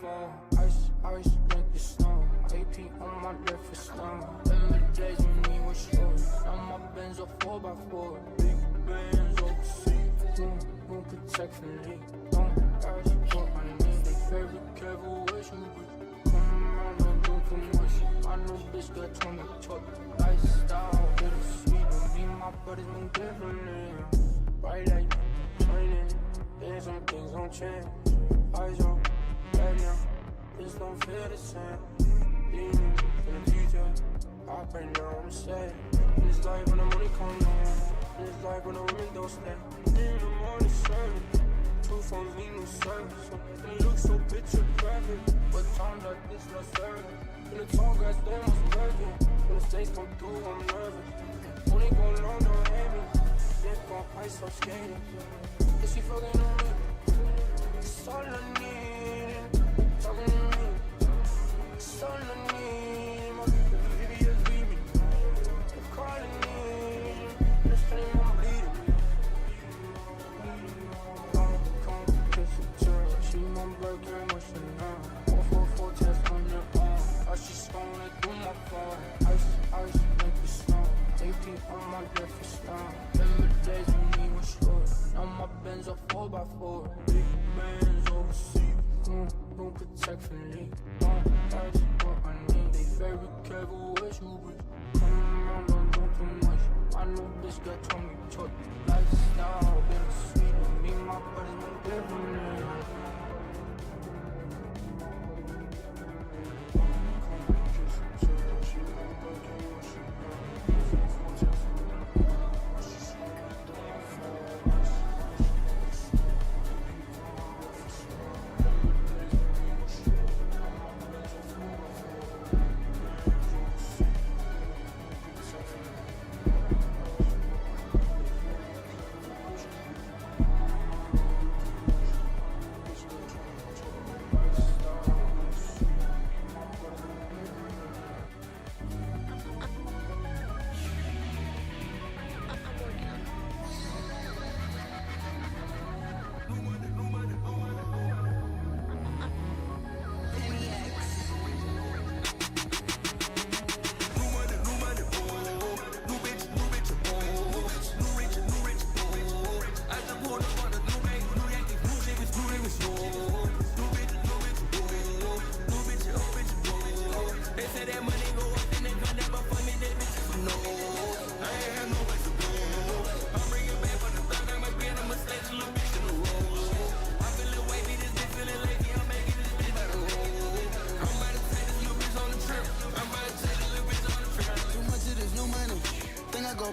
fall. Ice, make it snow. AP on my left for stone. Remember the days when we were short. Now my Benz are 4x4. Big bands overseas. Room protection leak. Don't ask what I need. They very careful what you breathe. Come around, don't do too much. I know bitch got 20 talk. Lifestyle, bittersweet. But me and my buddies move differently. Bright light, shining. There's some things don't change. Eyes on, right now. This don't feel the same. Demons in the future. I pray now I'm sad. In this life when the money come down. In this life when the women don't stay. In the morning service. 2 phones need no service. It looks so picture perfect. But times like this not serving. When the tall guys they must working. When the stakes come through I'm nervous. When they go long don't hate me. Dip on ice I'm skating. Is she fucking on me? It's all I need. Talking to me. It's all I need. My baby just leave me. They're calling me. This time I'm bleeding. Come kiss a turn. She my burger, what's her name? 444 test on your arm. How she scrolling through my phone. Ice, make it snow. AP on my left for stone. Remember the days when we were short. Now my Benz are 4x4. Big bands overseas. Room protection leak. Don't ask what I need. They very careful what you breathe. Come around, don't do too much. I know bitch got 20 talk. Lifestyle, bittersweet. Me and my buddies move differently.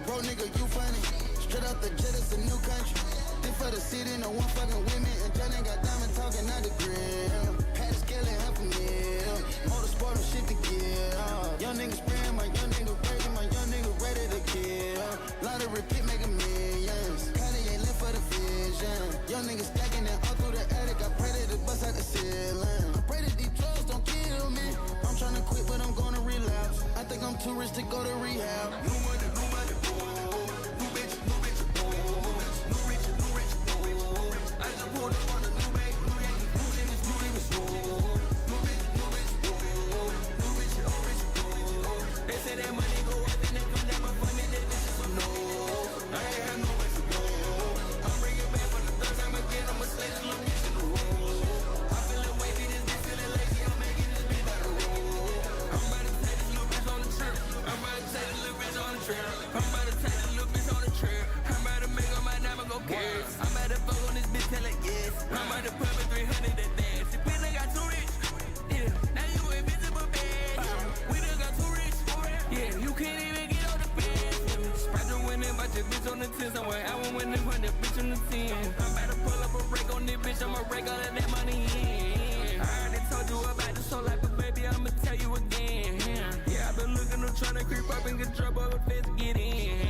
Bro, nigga, you funny. Straight out the jet, it's a new country. Did for the city, no one fucking with me. And Johnny got diamond talking out the grill. Had a scale and half a meal. Motorsport and shit to kill. Young nigga spraying, my young nigga ready, my young nigga ready to kill. Lot of repeat, making millions. Cartier lit for the vision. Young nigga stacking it all through the attic. I pray that it bust out the ceiling. I pray that these drugs don't kill me. I'm trying to quit, but I'm gonna relapse. I think I'm too rich to go to rehab. New money. Somewhere I went winning when the bitch on the 10. I'm about to pull up a rake on this bitch, I'ma rake all of that money in. I already told you about this whole life, but baby, I'ma tell you again. Yeah, I've been looking to trying to creep up and get trouble, but let's get in.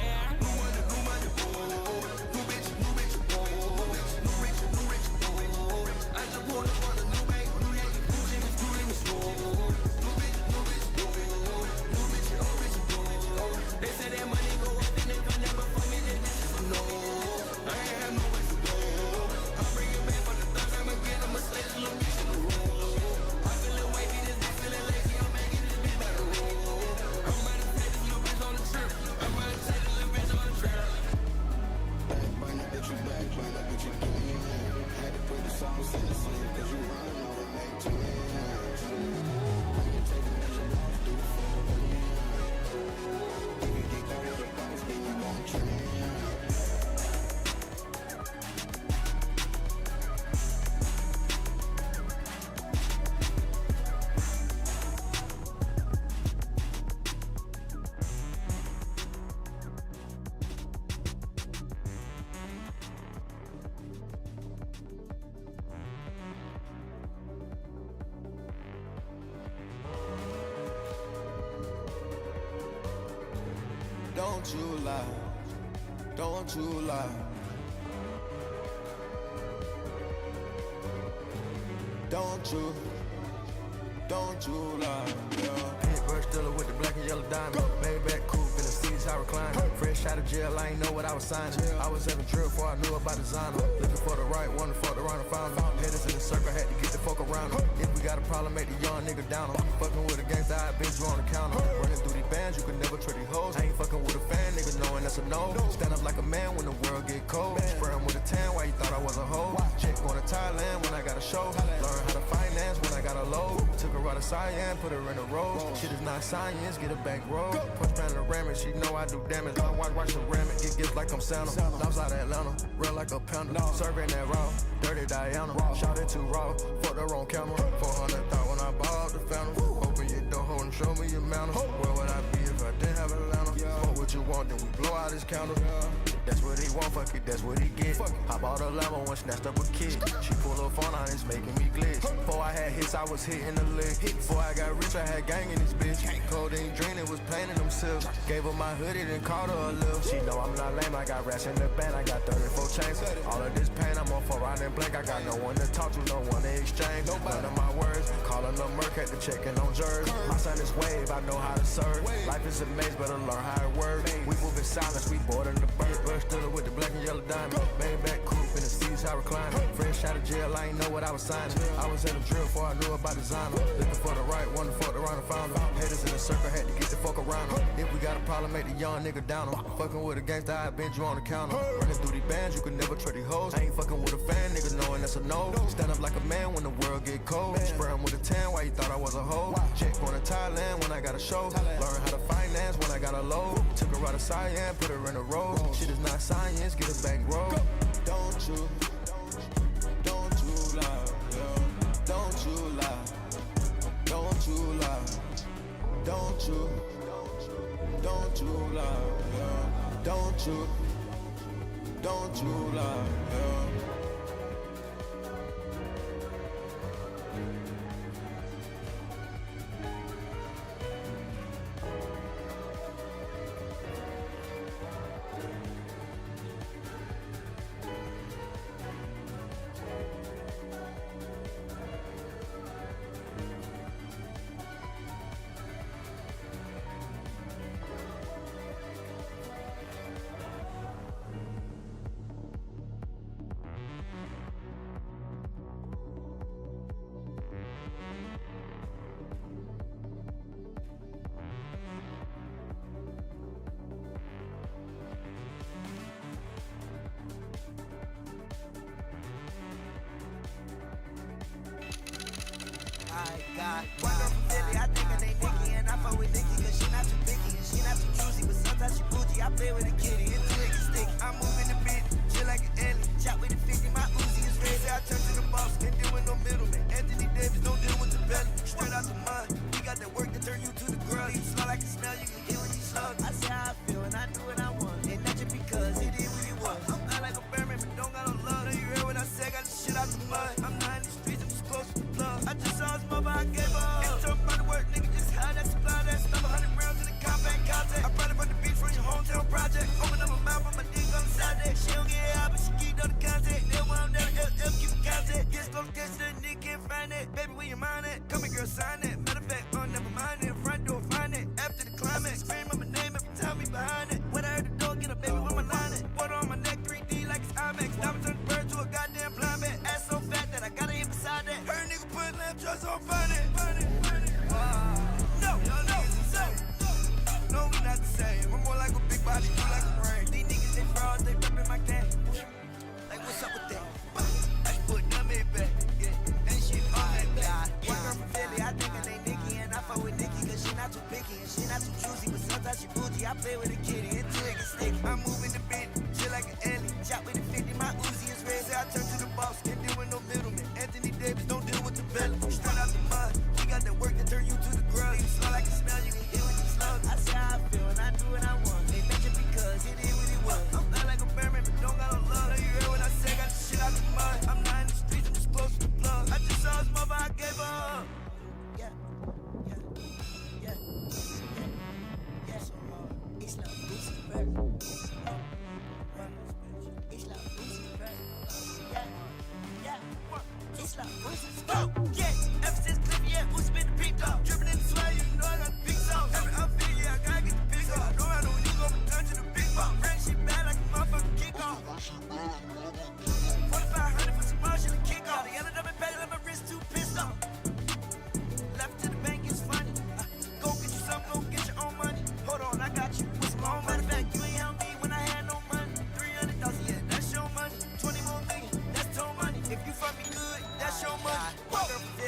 burn up with your game. Had to put the sauce in the scene, cause you run over make twins. When you take the measure, lost, do the full again. If you get caught in the box, then you gon' train. Don't you lie, don't you lie. Don't you lie, yeah. Paintbrush dealer with the black and yellow diamond. Maybach coupe in the seats, I recline. Fresh out of jail, I ain't know what I was signing. I was having drill before I knew about designer. Looking for the right one, to fuck around and found him. Headers in the circle, had to get the fuck around him. If we got a problem, make the young nigga down him. Fucking with a gangster, I been you on the counter. Running through these bands, you can never trade these hoes. I ain't fucking with a fan, nigga, knowing that's a no. Stand up like a man when the world get cold. Spray him with a tan, why you thought I was a hoe? Chick going to Thailand when I got a show. Learn how to finance when I got a load. Took her out of Cyan, put her in a row. Shit is not science, get a back roll. Punch panoramic, she know I do damage. My watch ceramic, get gifts like I'm Santa. Loves out of Atlanta, real like a panda. Serving that raw, dirty Diana. Shot it too raw, fucked her on camera. 400 thought when I bought the fountain. Open your door, hold and show me your manners. Where would I be if I didn't have Atlanta? Fuck what you want, then we blow out his counter. That's what he want, fuck it, that's what he get. I bought a Lambo and snatched up a kid. She pulled her phone out, it's making me glitch. Before I had hits, I was hitting the lick. Before I got rich, I had gang in this bitch. Codeine dreaming was painting themselves. Gave her my hoodie, then called her a little. She know I'm not lame, I got rats in the band, I got 34 chains. All of this pain, I'm on for riding blank. I got no one to talk to, no one to exchange. None of my words, calling up Merc, had to checking on Jers. My son is wave, I know how to serve. Life is a maze, better learn how it works. We move in silence, we bored in the bird. Brush dealer with the black and yellow diamond. Maybach coupe in the seats, I recline. Fresh out of jail, I ain't know what I was signing. I was in a drill before I knew about designer. Looking for the right one, to fuck around and found him. Headers in the circle, had to get the fuck around him. If we got a problem, make the young nigga down him. Fucking with a gangster, I been you on the counter. Running through these bands, you can never trade these hoes. I ain't fucking with a fan, nigga, knowing that's a no. Stand up like a man when the world get cold. Spray him with a tan, why you thought I was a hoe? Chick going to Thailand when I got a show. Learn how to finance when I got a load. Took her out of Cyan, put her in a row. Shit is not science, get a back roll. Don't you lie, yeah. Don't you lie, don't you lie, don't you lie, yeah. Don't you lie, yeah. God. One girl from Philly, I think her name Nikki, and I fuck with Nikki, cause she not too picky, and she not too choosy, but sometimes she bougie. I play with a kitty, and two it sticky. I'm moving the bit, chill like an alien. Chop with the 50, my Uzi is ready. I turn to the boss, can't deal with no middleman. Anthony Davis, don't deal with the belly. Straight out the mud, we got that work to turn you to the girl. You smell like a smell, you can get when you slug. I say how I feel, and I do what I want, and not just because it is what it was. I'm not like a bearman, but don't got no love. Now you heard what I said, got the shit out the mud. I'm not in the streets, I'm just close to the plug. I just saw his mother, I gave up. Ain't talking about the work, nigga, just had that supply that stuff. 100 rounds in the compact contact. I brought it from the beach from your hometown project.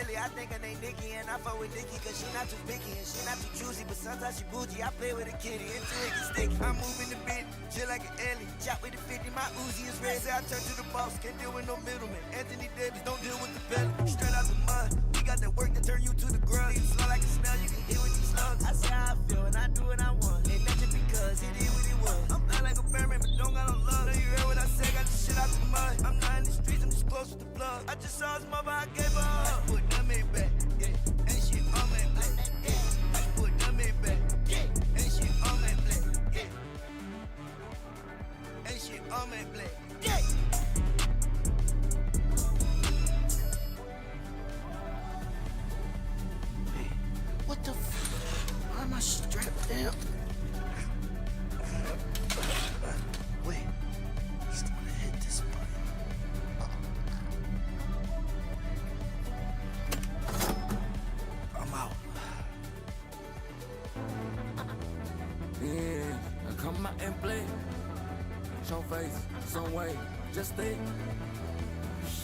Ellie, I think her name Nikki, and I fuck with Nikki cause she not too picky and she not too choosy, but sometimes she bougie. I play with a kitty until it gets sticky. I'm moving the bit, chill like an Ellie. Chop with the 50, my Uzi is red. Say I turn to the boss, can't deal with no middleman. Anthony Davis, don't deal with the belly. Straight out the mud, we got that work to turn you to the grub. You slow like a snail, you can hit with these slugs. I say how I feel and I do what I want. Ain't that just because he did what he was. I'm not like a bearman, but don't got no love. Know you heard what I said, got the shit out the mud. I'm not in the streets, I'm just close with the plug. I just saw his mother, I gave her up. I put them in back, yeah. And she on my black, yeah. I put them in back, yeah. And she on my black, yeah. And she on my black, yeah. Hey, what the why am I strapped down? Wait, he's gonna hit this button. I'm out. Yeah, I come out and play. Show face, some way, just think.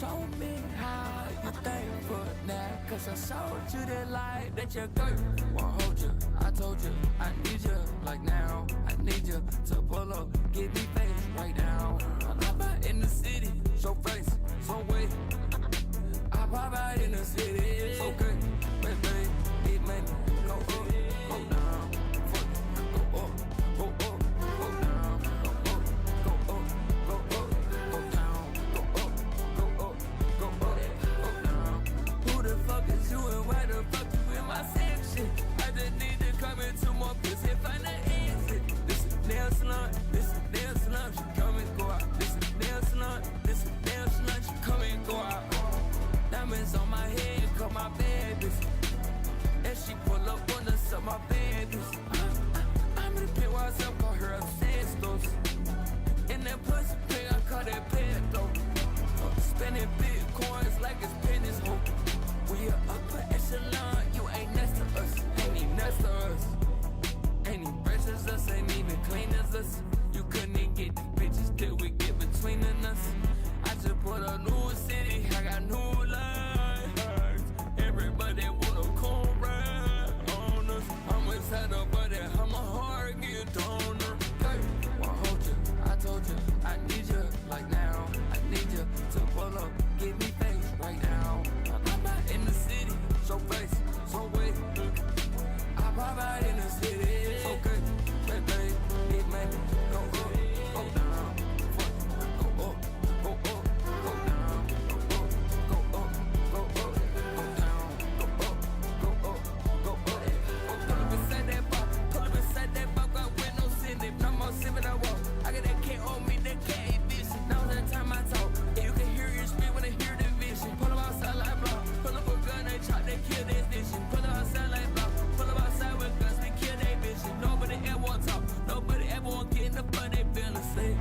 Show me how you thankful now, cause I showed you the light that your girl won't hold you. I told you I need you, like now. I need you to pull up, give me face right now. I pop out in the city, show face, some way. I pop out in the city, it's okay. Baby, it made me go up, go down. Fuck, go up, go up, go down. Go up, go up, go up, go down. Go up, go up, go up, go down. Who the fuck is you and why the fuck you in my section? I just need to come into more pussy, find the exit. This is nail salon, this is nail salon. She come and go out. This is nail salon, this is nail salon. She come and go out. Diamonds on my head, call my bad bitch. And she pull up on us of my bad bitch. I'm in the pit while I call her obsessed those. In that pussy pig, I call that pet though. Spending bitcoins like it's pennies, ho. We are upper echelon, you ain't next to us. Ain't even next to us. Ain't even fresh as us, ain't even clean as us. You couldn't even get these bitches till we get between us. I just put a new city, I got new lives. Everybody wanna come ride on us. I'm excited about it, I'm a hard get donor. Hey, won't hold you, I told you, I need you, like now. I need you to pull up, give me face right now. I'm out in the city, show face, so wait. I pop out in the city, it's okay. Baby, it made me go up, go down. Fuck, go up, go up, go down. Go up, go up, go up, go down. Go up, go up, go up, go down. Pull up inside that bar, pull up inside that bar, got windows in it. No more sipping, I walk. I got that K on me, that K ain't vision. Now that time I talk, yeah, you can hear your speed when they hear the vision. Pull up outside like block, pull up a gun, they chop, they kill this vision. Pull up outside like block, pull up outside with guns, we kill that vision. Nobody ever want talk, nobody ever want get in the fun, they feelin' sick.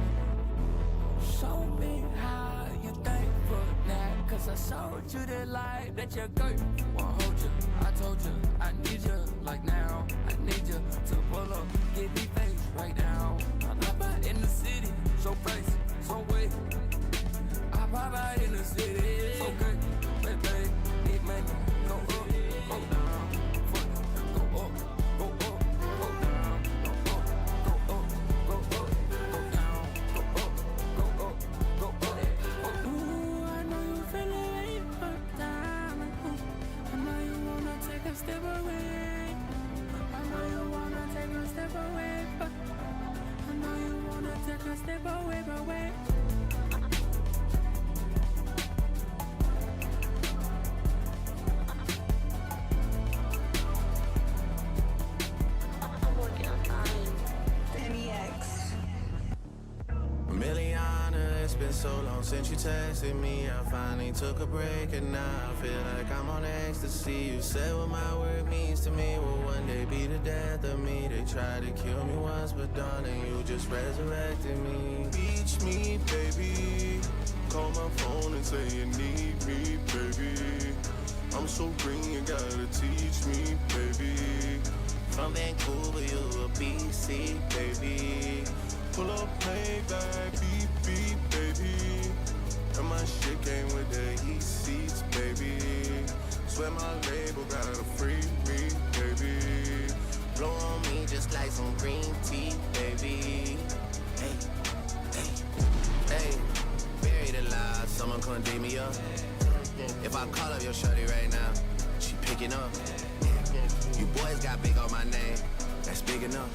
Show me how you thankful now, cause I showed you the light that your girl won't hold you. I told you, I need you, like now. I need you to pull up, give me face right now. I pop out in the city, show face, so wait. I pop out in the city, it's okay. Baby, it made me go up, go down. Fuck, go up, go up, go down. Go up, go up, go up, go down. Go up, go up, go up, go down. Ooh, I know you feel it for time. I know you wanna take a step away. I know you wanna take a step away, but I know you wanna take a step away, but wait. Miliana, it's been so long since you texted me. I finally took a break and now I feel like I'm on ecstasy. You said what my work means to me will one day be the death of me. They tried to kill me once, but darling, you just resurrected me. Teach me, baby. Call my phone and say you need me, baby. I'm so green, you gotta teach me, baby. From Vancouver, you a BC, baby. Pull up, play back, beep, beep, baby. And my shit came with the heat seats, baby. Swear my label gotta free me, baby. Blow on me just like some green tea, baby. Hey, hey, hey. Buried alive, someone come dig me up. If I call up your shorty right now, she picking up. You boys got big on my name, that's big enough.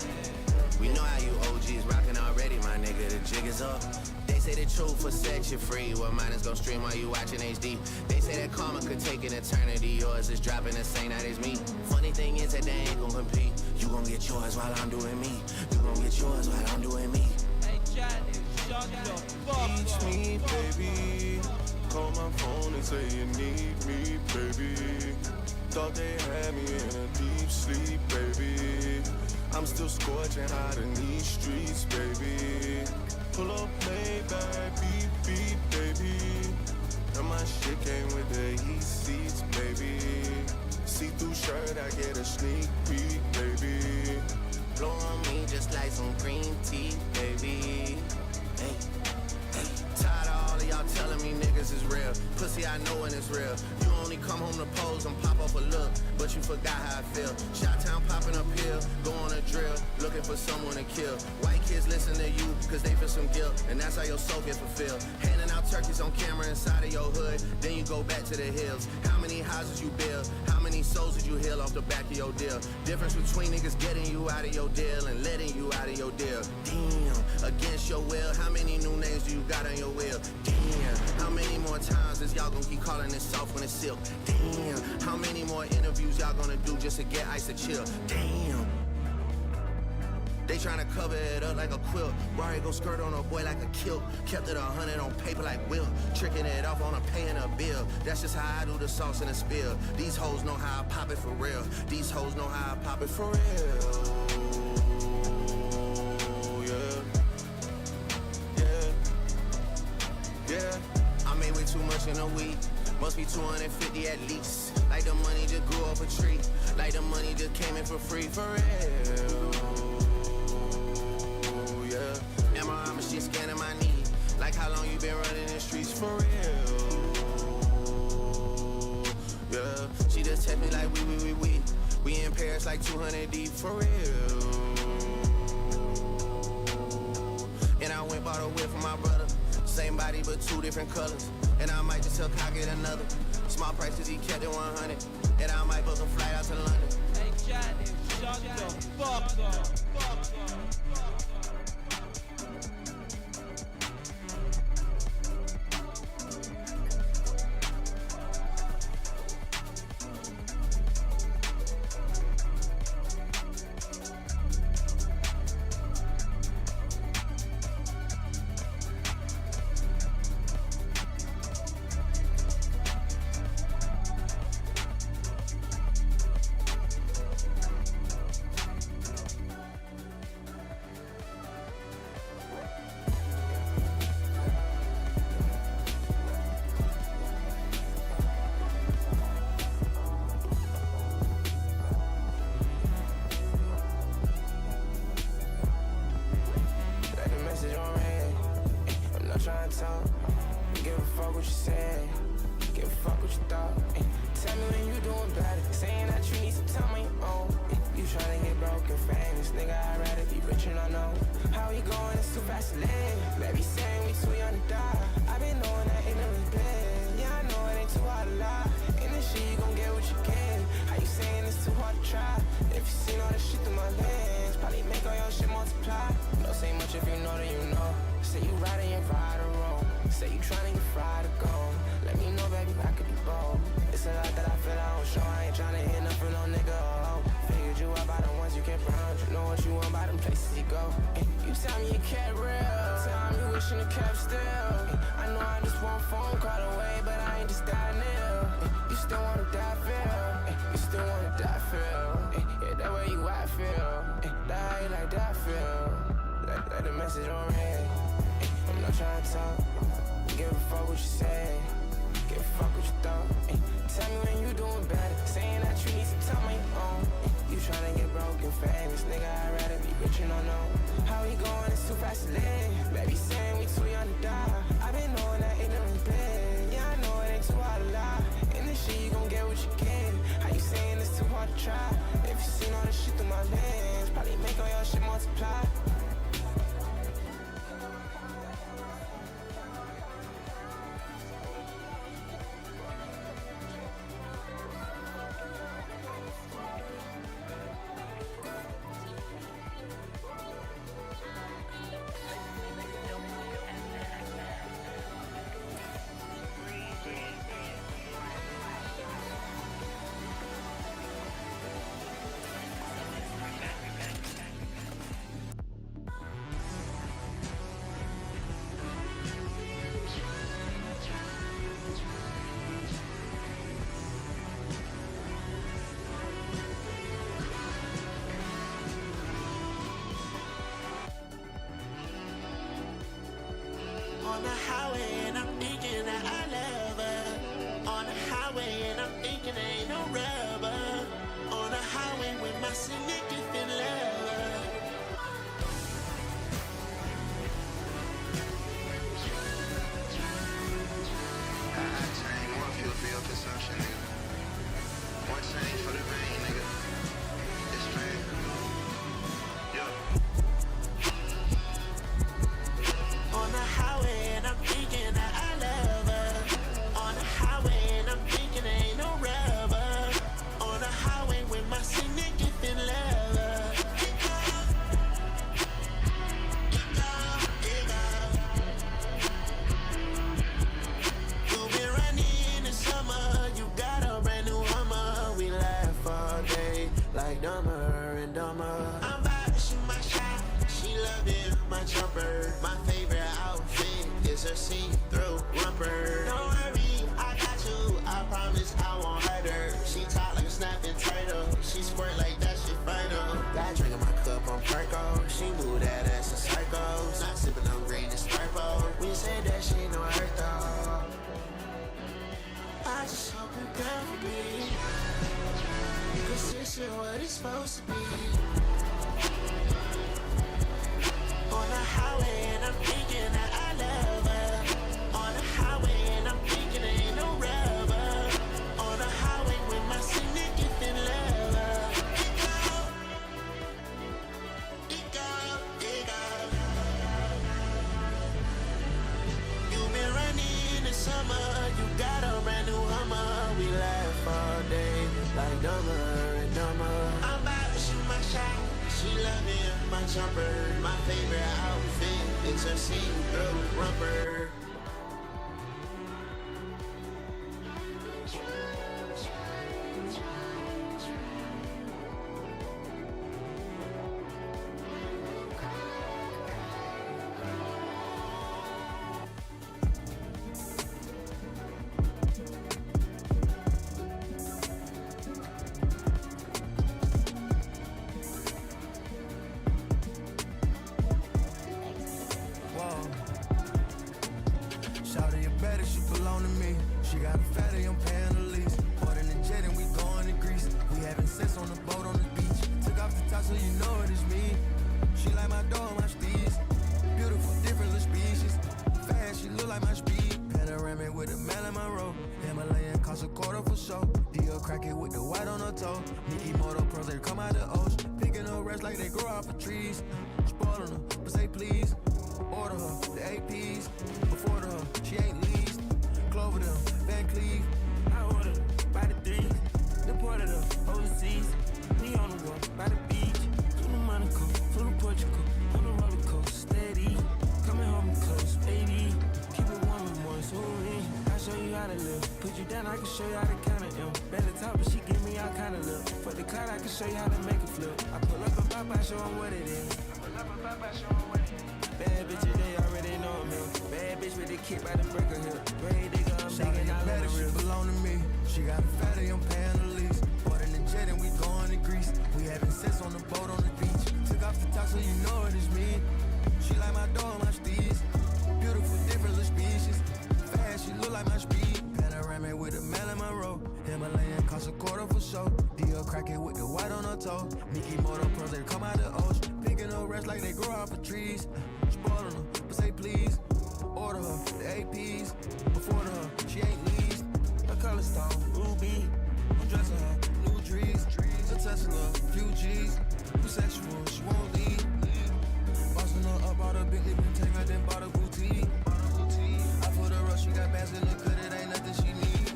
We know how you OGs rockin' already, my nigga, the jig is up. They say the truth will set you free, well mine is gon' stream while you watchin' HD. They say that karma could take an eternity, yours is dropping the same night as me. Funny thing is that they ain't gon' compete. You gon' get yours while I'm doing me. You gon' get yours while I'm doing me. Hey, Johnny, shut the fuck Teach up. me, baby. Call my phone and say you need me, baby. Thought they had me in a deep sleep, baby. I'm still scorching hot in these streets, baby. Pull up, Maybach, beep, beep, baby. And my shit came with the heat seats, baby. See-through shirt, I get a sneak peek, baby. Blow on me just like some green tea, baby. Hey, hey. Tired of all of y'all telling me niggas is real. Pussy, I know when it's real. You only come home to pose and pop off a look, but you forgot how I feel. Shot-town popping up here, go on a drill, looking for someone to kill. White kids listen to you, cause they feel some guilt, and that's how your soul get fulfilled. Handing out turkeys on camera inside of your hood, then you go back to the hills. How many houses you build? How many souls did you heal off the back of your deal? Difference between niggas getting you out of your deal and letting you out of your deal. Damn, against your will, how many new names do you got on your will? Damn, how many more times is y'all gonna keep calling it soft when it's silk? Damn, how many more interviews y'all gonna do just to get ice to chill? Damn. They tryna cover it up like a quilt. Rari go skirt on a boy like a kilt. Kept it 100 on paper like Will. Tricking it off on a paying a bill. That's just how I do the sauce in a spill. These hoes know how I pop it for real. These hoes know how I pop it for real. Yeah, yeah, yeah. I made way too much in a week. Must be 250 at least. Like the money just grew off a tree. Like the money just came in for free. For real. Yeah. And my arm shit scanning my knee. Like how long you been running the streets? For real. Yeah. She just text me like we. We in Paris like 200 deep. For real. And I went bought a whip for my brother. Same body but two different colors. And I might just tell Kyle get another. Small price cause he kept it 100. And I might book a flight out to London. Hey, Johnny, shut the fuck up. Get what you can. supposed to be. On the highway and I'm thinking that I love her. On the highway and I'm thinking there ain't no rubber. On the highway with my significant lover. It go. You've been running in the summer. You got a brand new Hummer. We laugh all day like dumber and dumber. I'm about to shoot my shot. She loving my jumper. My favorite outfit is her see-through romper. Shawty, you better, she belong to me. She got a fatty, I'm paying the lease. Bought in the jet and we going to Greece. We having sex on the boat on the beach. Took off the top so you know it is me. She like my dog, my steez. Beautiful, different little species. Fast, she look like my speed. Panoramic with a Marilyn Monroe. Himalayan cost a quarter for show. Deal crack it with the white on her toe. Mickey Moto pros, they come out the ocean. Picking up rest like they grow out for trees. Spoiling her, but say please. Order her, the APs. Before her, she ain't least. Clover them, Van Cleave. I order by the threes. Deported her overseas. Me on the road, by the beach. To the Monaco, to the Portugal. On the roller coaster, steady. Coming home close, baby. Keep it warm and moist, I'll show you how to live. Put you down, I can show you how to count it. Better talk, but she give me all kind of look. For the cloud, I can show you how to make it flip. I pull up a pop-out, show 'em what it is. Bad bitches, they already know me. Bad bitch with the kick by the breaker hill. Great digger, I'm digging all in the real. She belong to me. She got a fatty, I'm paying the lease. Bought in the jet and we going to Greece. We having sex on the boat on the beach. Took off the top so you know it is me. She like my dog, my steez. Beautiful, different little species. Fast, she look like my speed. Panoramic with a Marilyn Monroe. Himalayan cost a quarter for show. Deal crack it with the white on her toe. Mickey Moto pros, they come out the ocean. Picking up rest like they grow out for trees. Spoiling her, but say please. Order her, the APs. Before her, she ain't least. Her color stone, ruby. I'm dressing her, new trees. A Tesla, few G's. Too sexual, she won't leave. Bossing her up, bought a Bentley, been taking then bought a boutique. I put her up, she got bands that look good, it ain't nothing she need.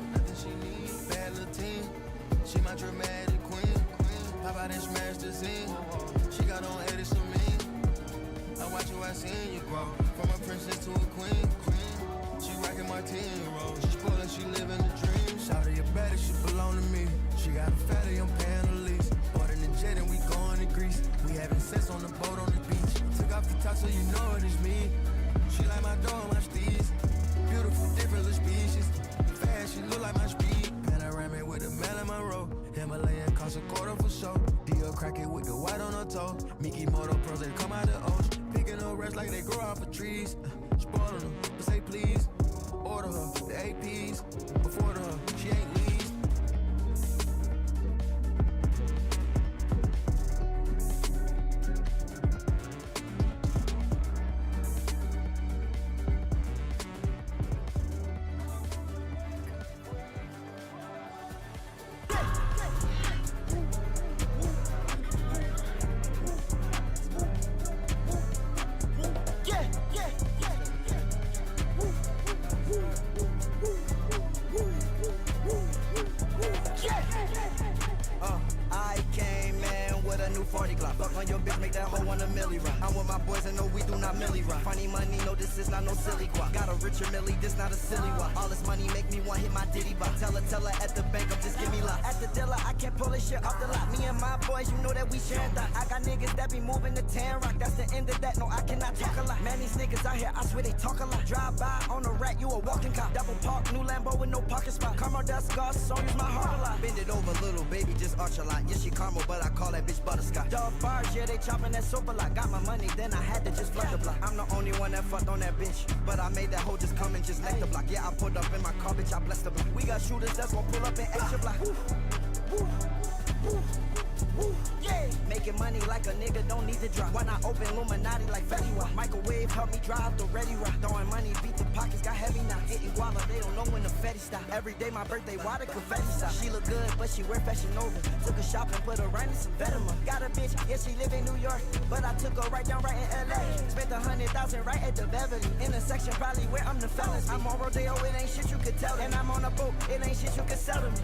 Bad little teen, she my dramatic queen. Pop out and smash the scene. She got on Edison mean. I watch you, I seen you grow. From a princess to a queen. She rockin' Martini rolls. She spoilin', she living the dream. Shawty, you better, she belong to me. She got a fatty, I'm paying the lease. Bought in the jet and we going to Greece. We having sex on the boat on the beach. Took off the top so you know it is me. She like my dog, my steez. Beautiful, different little species. Fast, she look like my speed. Panoramic with a Marilyn Monroe. Himalayan cost a quarter for show. Deal crack it with the white on her toe. Mickey Moto pros, they come out the ocean. Picking up rest like they grow out for trees. Spoiling them, but say please. Order her, the APs. Before her, she ain't least. Chopping that soap a lot, got my money, then I had to just flood the block. I'm the only one that fucked on that bitch, but I made that hoe just come and just lick the block. Yeah, I pulled up in my car, bitch, I blessed the block. We got shooters that's gon' pull up in extra block. Woo, woo. Yeah. Making money like a nigga don't need to drop. Why not open Illuminati like Fetty Wap? Microwave help me drive the ready rock. Throwing money, beat the pockets, got heavy now. Hitting guava, they don't know when the Fetty stop. Every day my birthday, why the confetti stop? She look good, but she wear Fashion Nova. Took her shopping, put her right in some Vetements. Got a bitch, yeah, she live in New York, but I took her right down right in LA. Spent 100,000 right at the Beverly. Intersection probably where I'm the fellas. I'm on Rodeo, it ain't shit you could tell. And I'm on a boat, it ain't shit you could sell to me.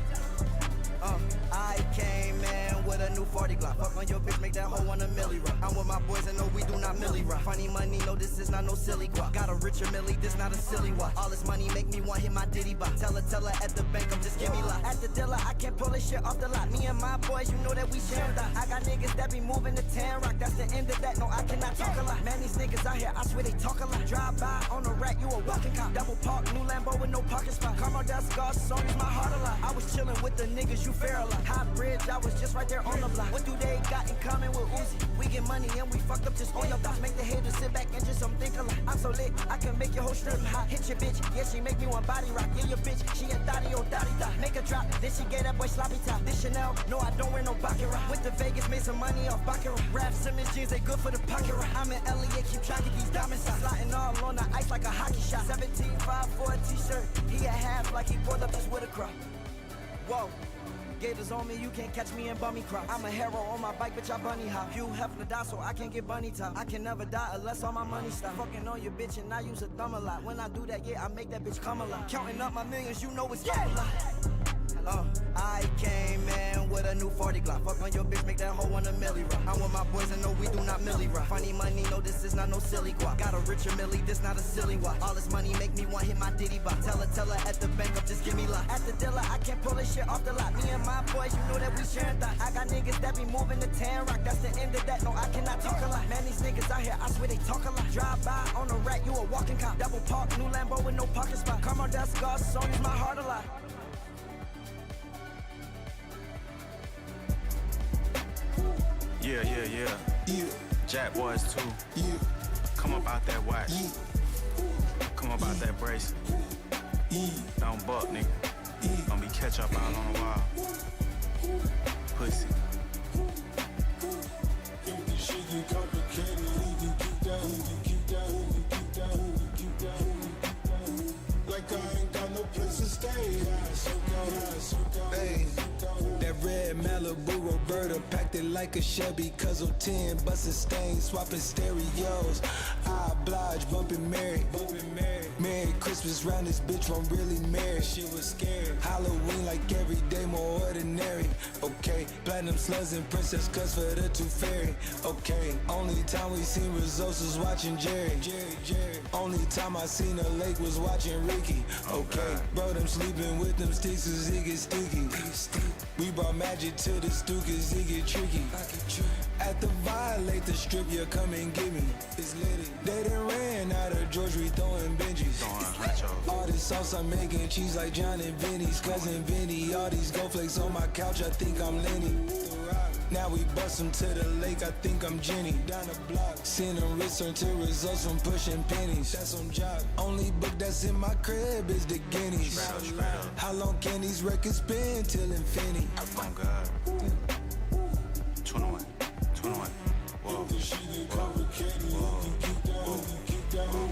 I came in with a new 40 Glock. Fuck on your bitch, make that hoe want a milli rock. I'm with my boys and no, we do not milli rock. Funny money, no, this is not no silly guap. Got a richer milli, this not a silly walk. All this money make me want hit my Diddy bop. Tell her at the bank, I'm just give me lot. At the dealer, I can't pull this shit off the lot. Me and my boys, you know that we share that. I got niggas that be moving to 10 Rock. That's the end of that, no, I cannot talk a lot. Man, these niggas out here, I swear they talk a lot. Drive by on the rack, you a walking cop. Double park, new Lambo with no parking spot. Caramel dust, scars, song is my heart a lot. I was chilling with the niggas, you fair a lot. High bridge, I was just right there on the block. What do they got in common with Uzi? We get money and we fucked up just on your thoughts. Make the haters sit back and just think a lot. I'm so lit, I can make your whole strip hot. Hit your bitch, yeah, she make me want body rock. Yeah, your bitch, she a thotty, oh thotty thot. Make a drop, then she gave that boy sloppy top. This Chanel, no, I don't wear no Baccarat. Went to Vegas, made some money off Baccarat. Rap Simmons jeans, they good for the pocket rock. I'm in LA, keep track of these diamonds. Sliding all on the ice like a hockey shot. 17.5 for a t-shirt. He a half like he poured up this with a crop. Whoa. Gators on me, you can't catch me in bummy crops. I'm a hero on my bike, bitch, I bunny hop. You have to die, so I can't get bunny top. I can never die unless all my money stop. Fucking on your bitch and I use a thumb a lot. When I do that, yeah, I make that bitch come a lot. Counting up my millions, you know it's a lot. I came in with a new 40 Glock. Fuck on your bitch, make that hoe want a milli rock. I'm with my boys and no, we do not milli rock. Funny money, no, this is not no silly guap. Got a richer milli, this not a silly walk. All this money make me want hit my Diddy bop. Tell her at the bank, up, just give me lot. At the dealer, I can't pull this shit off the lot. Me and my boys, you know that we sharing thoughts. I got niggas that be moving to 10 Rock. That's the end of that, no, I cannot talk a lot. Man, these niggas out here, I swear they talk a lot. Drive by on the rack, you a walking cop. Double park, new Lambo with no parking spot. Caramel dust, scars, song is my heart a lot. Yeah. Jack boys too. Come up out that watch. Come up out that bracelet. Don't buck, nigga. Gonna be catch up out on the wall. Pussy. If the shit get complicated, you can keep down. Like I ain't got no place to stay. Hey, that red Malibu Roberta packed it like a Chevy. Cuzzle 10, bustin' stains, swapping stereos. I oblige, bumping Mary. Merry Christmas round this bitch, I'm really married. She was scared. Halloween like every day, more ordinary. Okay, platinum slugs and princess cuts for the tooth fairy. Okay, only time we seen results was watching Jerry. Only time I seen a lake was watching Ricky. Okay, bro, them sleeping with them sticks cause it get sticky. We brought magic to the stoop cause it get tricky. At the violate the strip, you come and get me. It's litty. They done ran out of George, we throwing Benjis. All this sauce I'm making, cheese like John and Vinny's cousin Vinny. All these gold flakes on my couch, I think I'm Lenny. Now we bust them to the lake, I think I'm Jenny. Down the block, send them return to results from pushing pennies. That's on job. Only book that's in my crib is the Guineas. How long can these records spin till infinity? Oh God. 21. Whoa. If the shit get complicated, you can keep down.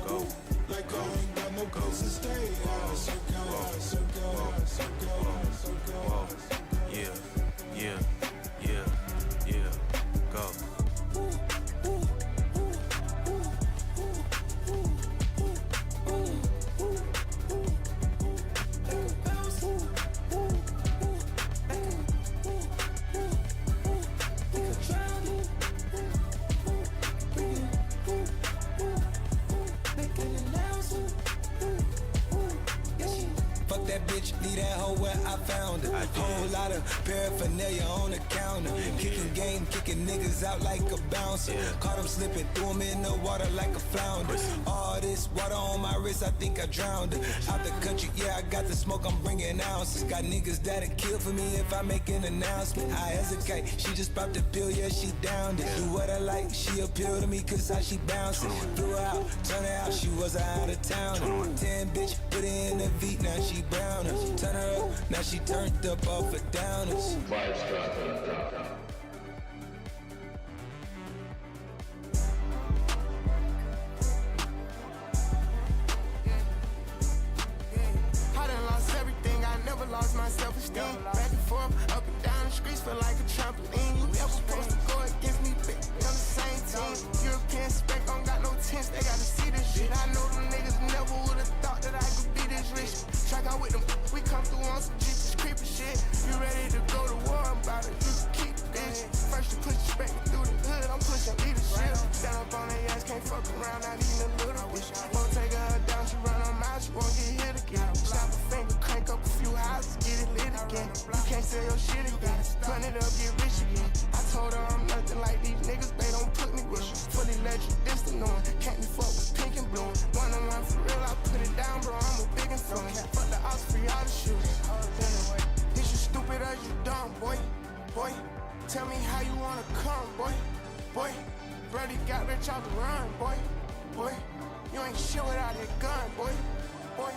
Go. Like I ain't got no place to stay. Yeah. Go. Leave that hoe where I found her. Whole lot of paraphernalia on the counter. Kicking game, kicking niggas out like a bouncer. Caught him slipping, threw him in the water like a flounder. All this water on my wrist, I think I drowned her. Out the country, yeah, I got the smoke, I'm bringing ounces. Got niggas that'll kill for me if I make an announcement. I hesitate, she just popped the pill, yeah, she downed it. Do what I like, she appeal to me, cause how she bouncing. Threw her out, turn her out, she was out of town. 10 bitch, put her in the V, now she brown. downers. Turn her up, now she turned up off of downers. I done lost everything, I never lost my self-esteem. Back and forth, up and down the streets, feel like a trampoline. You ever supposed to go against me, bitch? On the same team. European spec, don't got no tents, they gotta see this shit. I know them niggas never would've thought that I could be this rich. Track out with them, we come through on some Jesus creepy shit. You ready to go to war about it? You can keep this. First you push respect through the hood, I'm pushing leadership. Stand up on their ass, can't fuck around, not even a little bitch. Won't take her down, she run on mouth, she won't get hit again. Snap a finger, crank up a few houses, get it lit again. You can't sell your shit again, run it up, get rich again. I told her I'm nothing like these niggas, they don't put me with you. Fully let you, this the norm, can't be fucked with pink and blue. One on one for real, I put it down, bro, I'm a big influence. Fuck the odds for y'all to shoot. Is you stupid or you dumb, boy? Boy, tell me how you wanna come, boy. Boy, Brody got rich out the run, boy. Boy, you ain't shit without a gun, boy. Boy,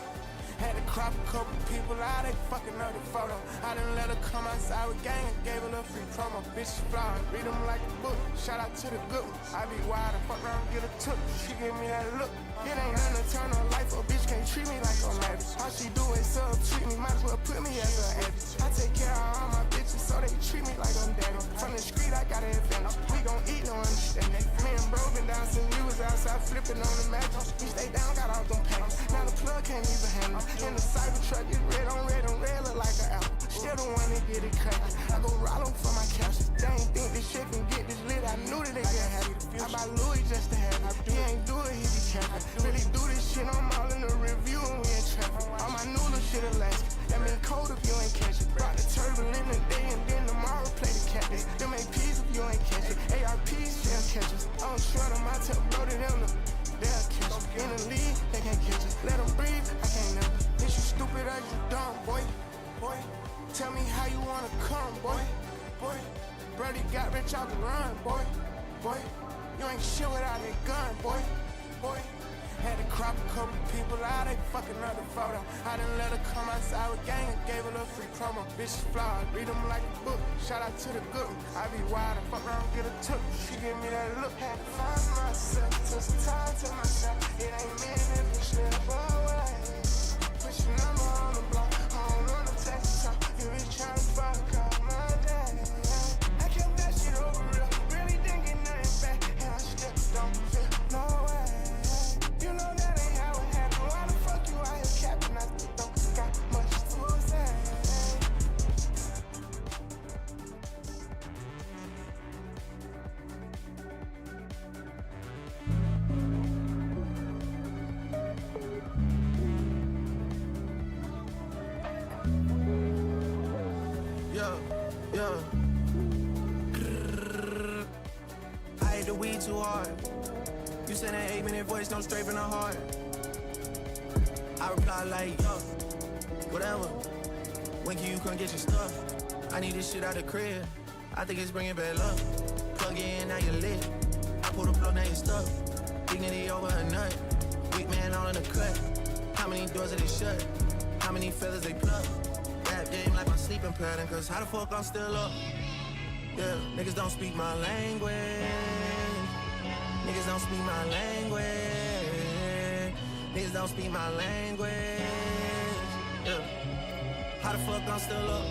had to crop a couple people out, they fucking up the photo. I done let her come outside with gang and gave her a free promo. Bitch, she fly, read them like a book. Shout out to the good ones. I be wild and fuck around and get a took. She give me that look. It ain't nothing to turn her life, a bitch can't treat me like I'm lavish. All she do is treat me, might as well put me as an average. I take care of all my bitches, so they treat me like I'm daddy. From the street, I got an advantage. We gon' eat, no understanding. Me and bro been down since we was outside flipping on the mattress. We stay down, got all them packs. Now the plug can't even handle it. In the cyber truck, it's red on red look like an apple. Still the one that get it cracked. I go roll them for my cash. They ain't think this shit can get this lit. I knew that they get happy. I buy Louis just to have it. He ain't do it, he be capping. Really do this shit, I'm all in the review and we in traffic. All my noodle shit Alaska. That mean cold if you ain't catch it. Brought the turbulent today and then tomorrow play the captain. Them ain't peas if you ain't catch it. ARPs shall catch us. I don't shred them, I tell bro to them they'll catch us. In the league, they can't catch us. Let them breathe, I can't never. Is you stupid or you dumb, boy? Boy, tell me how you wanna come, boy. Boy, Brody got rich out the run, boy. Boy, you ain't shit without a gun, boy. Boy, had to crop a couple people out, they fucking up the photo. I done let her come outside with gang and gave her a free promo. Bitch, she fly, read them like a book. Shout out to the good one. I be wild and fuck around, get a took. She give me that look. Had to find myself, took some time to myself. It ain't me if you slip away. Put your number on the block, I don't want to text talk. You be trying to fuck up my day. I kept that shit over real, really didn't get nothing back. And I still don't feel no way. You know that ain't how it happened. Why the fuck you out here capping? I don't got much to say. Yeah. I hate the weed too hard. You send an 8-minute voice, don't straight from the heart. I reply like, yo, whatever. When can you come get your stuff? I need this shit out the crib. I think it's bringing bad luck. Plug in, now you lit. I pull the plug, now you stuck. Dignity over a nut. Weak man all in the cut. How many doors are they shut? How many feathers they pluck? Rap game like my sleeping pattern, cause how the fuck I'm still up? Yeah, niggas don't speak my language. Niggas don't speak my language. Niggas don't speak my language. Yeah. How the fuck I'm still up?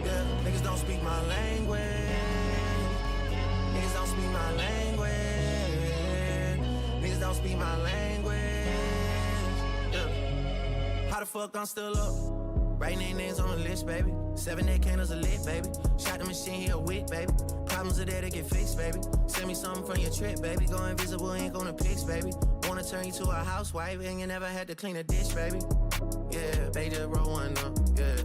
Yeah. Niggas don't speak my language. Niggas don't speak my language. Niggas don't speak my language. Yeah. How the fuck I'm still up? Writing their names on the list, baby. 7-8 candles are lit, baby. Shot the machine here a week, baby. Problems are there to get fixed, baby. Send me something from your trip, baby. Go invisible, ain't gonna pics, baby. Wanna turn you to a housewife and you never had to clean a dish, baby. Yeah, baby, just roll one up, yeah.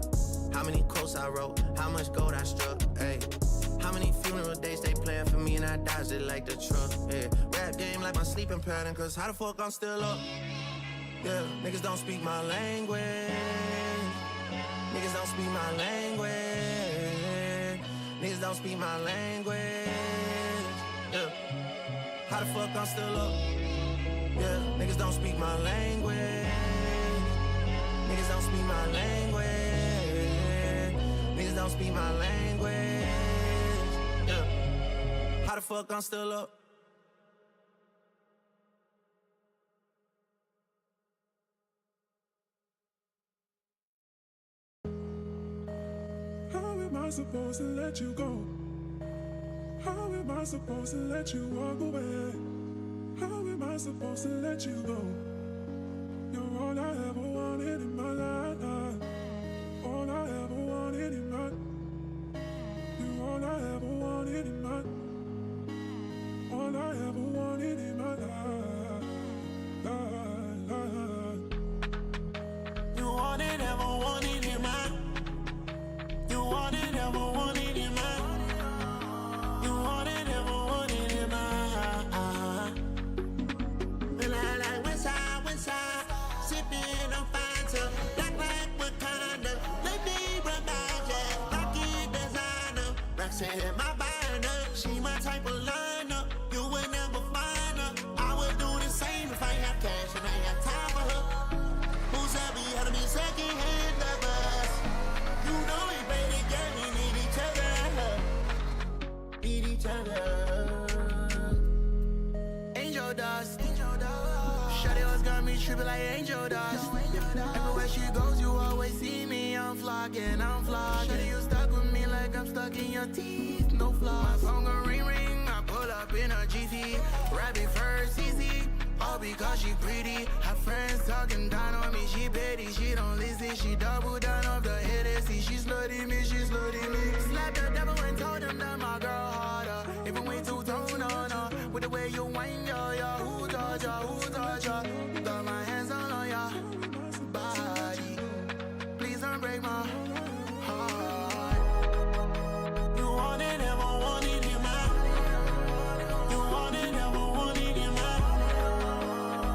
How many quotes I wrote, how much gold I struck, ayy. How many funeral dates they playing for me and I dodged it like the truck, yeah. Rap game like my sleeping pattern, cause how the fuck I'm still up? Yeah, niggas don't speak my language. Niggas don't speak my language. Niggas don't speak my language. Yeah. How the fuck I'm still up? Yeah. Niggas don't speak my language. Niggas Niggas don't speak my language. Niggas don't speak my language. Yeah. How the fuck I'm still up? How am I supposed to let you go? How am I supposed to let you walk away? How am I supposed to let you go? You're all I ever wanted in my life. All I ever wanted in my. You're all I ever wanted in my. All I ever wanted in my life. You want it, ever wanted in my. You want it, ever wanted in my. You want it, ever wanted in my. And I like west side, sipping on Fanta, black like Wakanda. Let me remind ya, Rocky designer, Roxanne my binder. She my type of liner, you would never find her. I would do the same if I had cash and I had time for her. Who's happy how to be second-hand lovers? You know we play the game, we need each other. Need each other. Angel dust. Shawty always got me tripping like angel dust. Everywhere she goes, you always see me. I'm flocking. Shawty, you stuck with me like I'm stuck in your teeth. No flaws. My phone gon' ring. I pull up in a GT. Rabbit first, easy. All because she pretty. Her friends talking down on me. She petty, she don't listen. She double down off the head. See, she slutty me. Slap the devil and told him that my girl harder. Even way too tone on her. With the way you whine, yo. Who touch ya? Got my hands all on ya body. Please don't break my heart. You want it, ever want it in my. You want it, ever want it in my.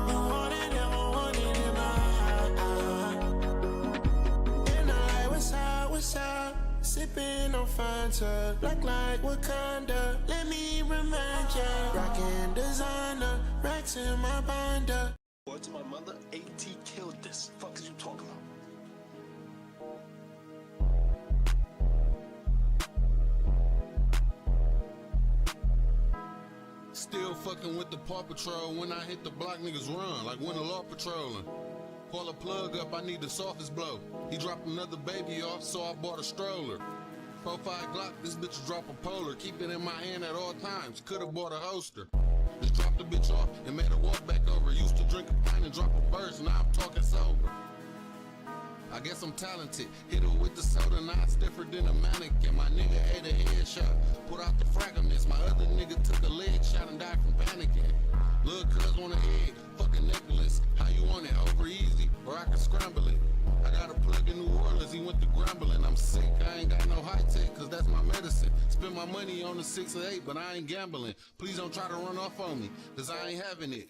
You want it, ever want it in my. And I was out, sipping on Fanta, black like Wakanda. Let me remind ya, rockin' designer, racks in my binder. Word to my mother, AT killed this. Fuck is you talking about? Still fucking with the Paw Patrol. When I hit the block, niggas run like when the law patrolling. Call a plug up, I need the softest blow. He dropped another baby off, so I bought a stroller. Profile Glock, this bitch will drop a polar. Keep it in my hand at all times, could've bought a holster. Just dropped the bitch off and made her walk back over. Used to drink a pint and drop a burst, now I'm talking sober. I guess I'm talented, hit her with the soda, now it's different than a mannequin. My nigga ate a headshot, put out the fragments. My other nigga took a leg shot and died from panicking. Lil' cuz on the egg, fucking necklace. How you want it, over easy, or I can scramble it. I got a plug in New Orleans, he went to Grambling. I'm sick, I ain't got no high tech, cause that's my medicine. Spend my money on the 6 or 8, but I ain't gambling. Please don't try to run off on me, cause I ain't having it.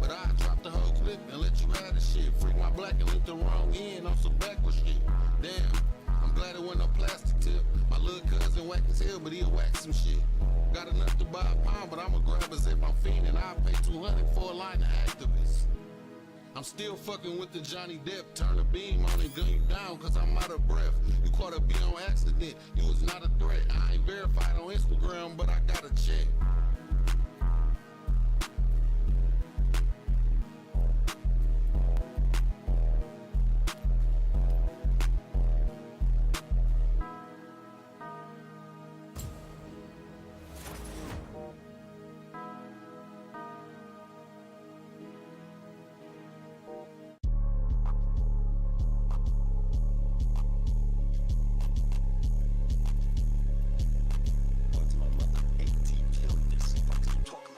But I drop the whole clip and let you have the shit. Freak my black and lift the wrong end on some backward shit. Damn, I'm glad it wasn't no plastic tip. My little cousin whack his hell, but he'll whack some shit. Got enough to buy a pound, but I'ma grab a zip. I'm fiending, I'll pay 200 for a line of activists. I'm still fucking with the Johnny Depp. Turn the beam on and gun you down, cause I'm out of breath. You caught a B on accident, you was not a threat. I ain't verified on Instagram, but I got a check.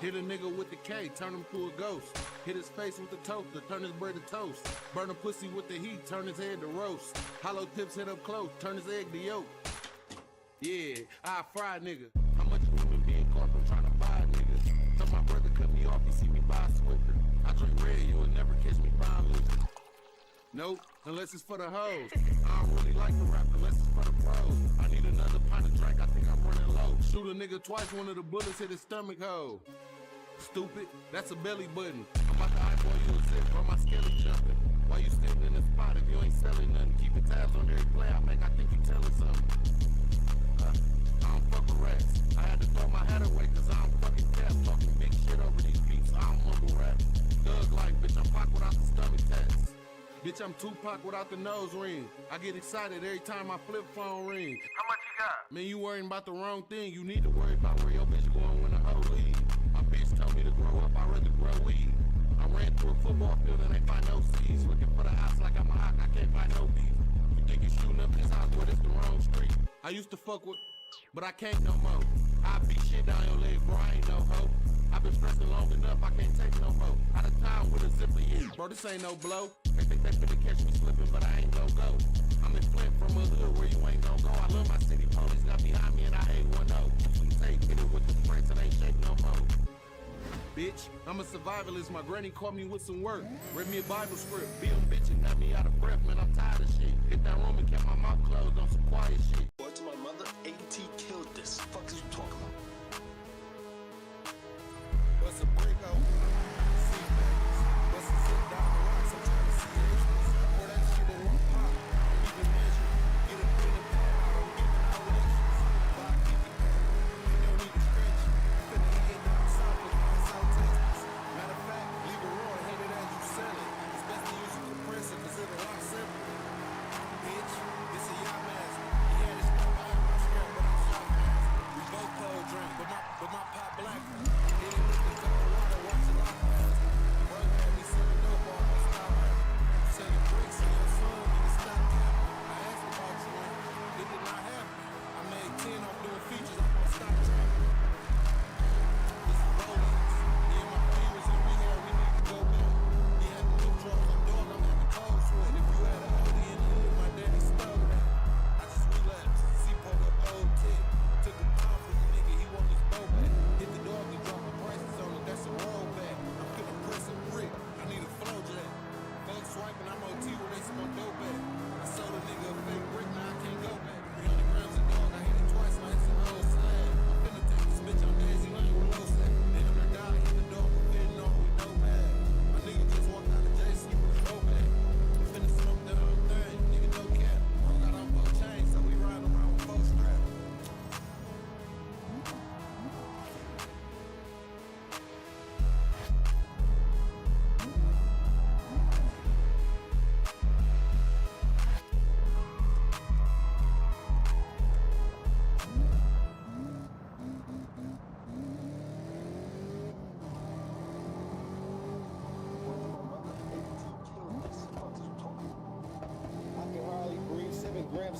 Hit a nigga with the K, turn him to a ghost. Hit his face with the toaster, turn his bread to toast. Burn a pussy with the heat, turn his head to roast. Hollow tips hit up close, turn his egg to yolk. Yeah, I fry nigga. How much women being caught from trying to buy a nigga? Tell my brother cut me off, he see me buy a Swicker. I drink red, you will never catch me buying liquor. Nope, unless it's for the hoes. I don't really like the rap unless it's for the pros. I need another pint of drink, I think I'm running low. Shoot a nigga twice, one of the bullets hit his stomach hole. Stupid, that's a belly button. I'm about to eyeball you a zip, bro, my skelly jumping. Why you sitting in the spot if you ain't selling keeping tabs on every play I make. I think you telling something. I don't fuck with rats. I had to throw my hat away cause I don't fucking cap. Talking big shit over these beats. I don't mumble rap. Thug like, bitch, I'm Pac without the stomach tats. Bitch, I'm Tupac without the nose ring. I get excited every time my flip phone ring. How much you got? Man, you worrying about the wrong thing. You need to worry about where your bitch going when the whole league. My bitch told me to grow up, I'd rather grow weed. I ran through a football field and ain't find no seeds. Looking for the house like I'm a hawk, I can't find no beef. You think you shooting up this house, but it's the wrong street. I used to fuck with, but I can't no more. I beat shit down your leg, bro, I ain't no hoe. I've been stressing long enough, I can't take no more. Out of town with a zipper, yeah. Bro, this ain't no blow. They think they finna catch me slipping, but I ain't gon' go. I'm in Flint from a hood where you ain't gon' go. I love my city, police got behind me and I hate 1-0. You take it with the friends and ain't shake no more. Bitch, I'm a survivalist, my granny caught me with some work. Read me a Bible script, be them bitches, got me out of breath, man, I'm tired of shit. Hit that room and kept my mouth closed on some quiet shit. Word to my mother, AT killed this. Fuck is you talking about? What's a break out? See bags. What's a sit down the rocks? I'm trying to see it. Pour that shit in my pot. Don't even measure. Get a pen and pad out. I'm giving out lectures. 550 pounds. You don't need to stretch. Finna head down south with my South Texas. Matter of fact, leave it raw and hit it as you sell it. It's best to use a compressor because it'll lock simple. Bitch, this a yacht mask. He had his stuff out of my strap, but I'm shot mask. We both cold drink, but my pot black.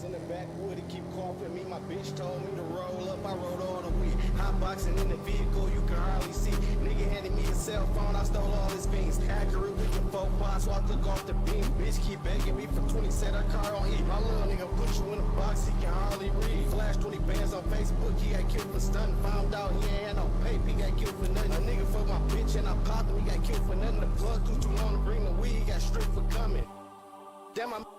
In the backwood, he keep coughing me. My bitch told me to roll up. I rolled all the way. Hot boxing in the vehicle, you can hardly see. Nigga handed me a cell phone, I stole all his beans. Accurate with the 4 pots, so I took off the beam. Bitch keep begging me for 20, said her car on E. My little nigga put you in a box, he can hardly read. Flash 20 bands on Facebook, he got killed for stunting. Found out he ain't had no paper, he got killed for nothing. A nigga fucked my bitch and I popped him, he got killed for nothing. The plug too long to bring the weed, he got stripped for coming.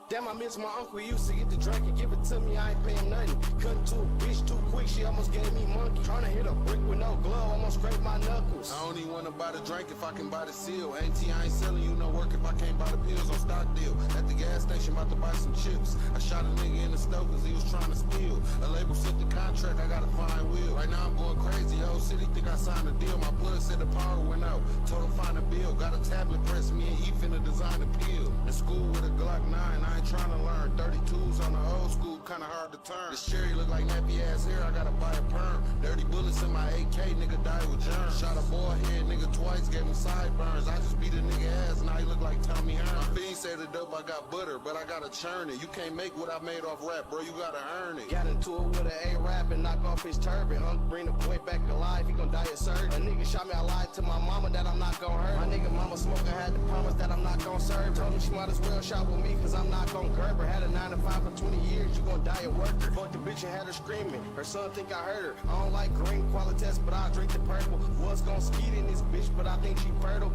Damn, I miss my uncle. He used to get the drink and give it to me. I ain't pay him nothing. Cutting to a bitch too quick. She almost gave me monkey. Tryna hit a brick with no glove. Almost scraped my knuckles. I don't even wanna buy the drink if I can buy the seal. AT, I ain't selling you no work if I can't buy the pills on stock deal. At the gas station, about to buy some chips. I shot a nigga in the stove cause he was trying to steal. A label sent the contract, I gotta find Will. Right now I'm going crazy. Whole city think I signed a deal. My blood said the power went out. Told him find a bill. Got a tablet press. Me and E finna design a pill. In school with a Glock 9, I ain't trying to learn. 32s on the old school, kinda hard to turn. This cherry look like nappy ass hair, I gotta buy a perm. Dirty bullets in my AK, nigga died with germs. Shot a boy head, nigga twice, gave him sideburns. I just beat a nigga ass, now he look like Tommy Hearn. My fiend say the dope I got butter, but I gotta churn it. You can't make what I made off rap, bro, you gotta earn it. Got into it with an A-rap and knock off his turban. Bring the boy back alive, he gon' die at surgery. A nigga shot me, I lied to my mama that I'm not gon' hurt. My nigga mama smoking, had to promise that I'm not gon' serve. Told me she might as well shop with me, cause I'm not gon' curb her. Had a 9 to 5 for 20 years, you gon' die a worker. Fuck the bitch and had her screaming. Her son think I hurt her. I don't like green qualities, but I'll drink the purple. Was gon' skeet in this bitch, but I think she fertile.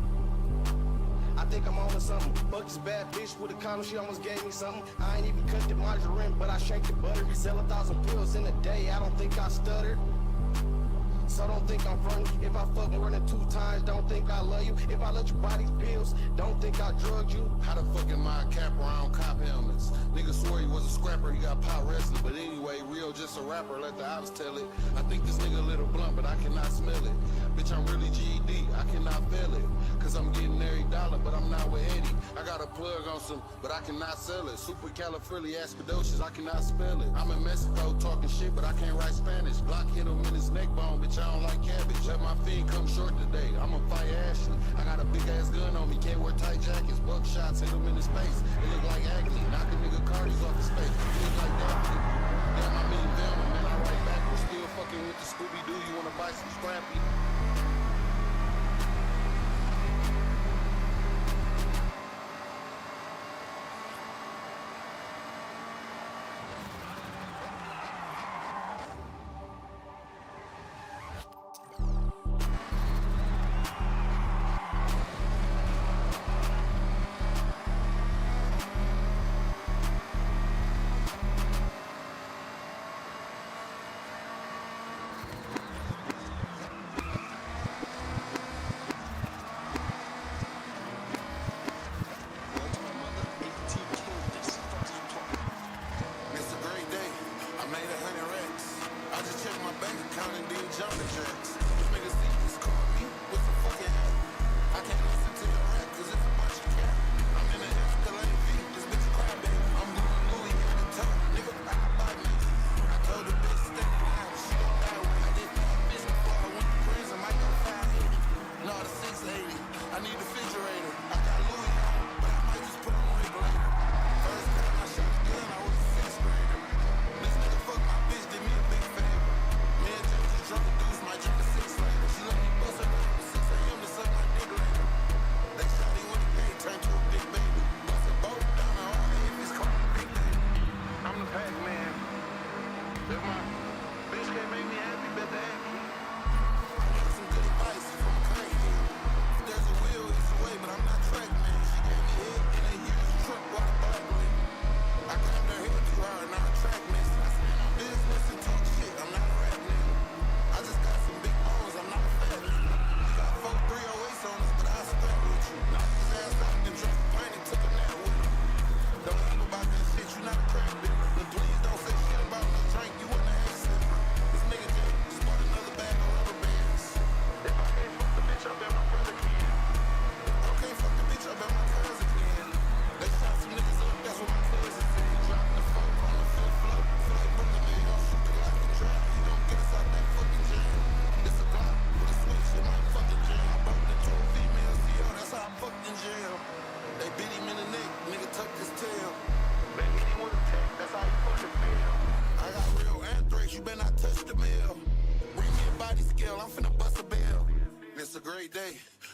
I think I'm on to something. Fuck this bad bitch with a condom, she almost gave me something. I ain't even cut the margarine, but I shake the butter. Sell 1,000 pills in a day, I don't think I stuttered. So don't think I'm frontin'. If I fuck more than 2 times, don't think I love you. If I let you buy these pills, don't think I drugged you. How the fuck am I a cap around cop helmets? Niggas swear was a scrapper, he got pot wrestling. But anyway, Rio just a rapper, let the ops tell it. I think this nigga a little blunt, but I cannot smell it. Bitch, I'm really GED, I cannot feel it. Cause I'm getting every dollar, but I'm not with Eddie. I got a plug on some, but I cannot sell it. Supercalifragilisticexpialidocious, I cannot spell it. I'm in Mexico talking shit, but I can't write Spanish. Glock hit him in his neck bone, bitch, I don't like cabbage. Let my fiend come short today, I'ma fight Ashley. I got a big ass gun on me, can't wear tight jackets. Buck shots hit him in his face, it look like acne. Knock a nigga cardies off his face, it look like that. Damn, I mean Velma, man, I write backwards. Still fucking with the Scooby-Doo, you wanna buy some Scrappy?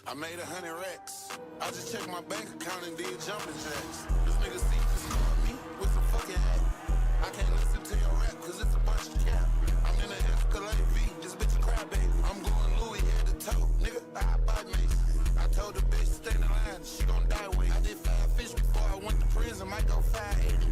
I made 100 racks. I just checked my bank account and did jumping jacks. This nigga C just caught me with some fucking hat. I can't listen to your rap cause it's a bunch of cap. I'm in an Escalade V, this bitch a crybaby. I'm going Louis head to toe, nigga, I buy Mace. I told the bitch stay in the line, she gon' die wait. I did 5 fish before I went to prison, might go 580.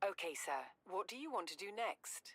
Okay, sir. What do you want to do next?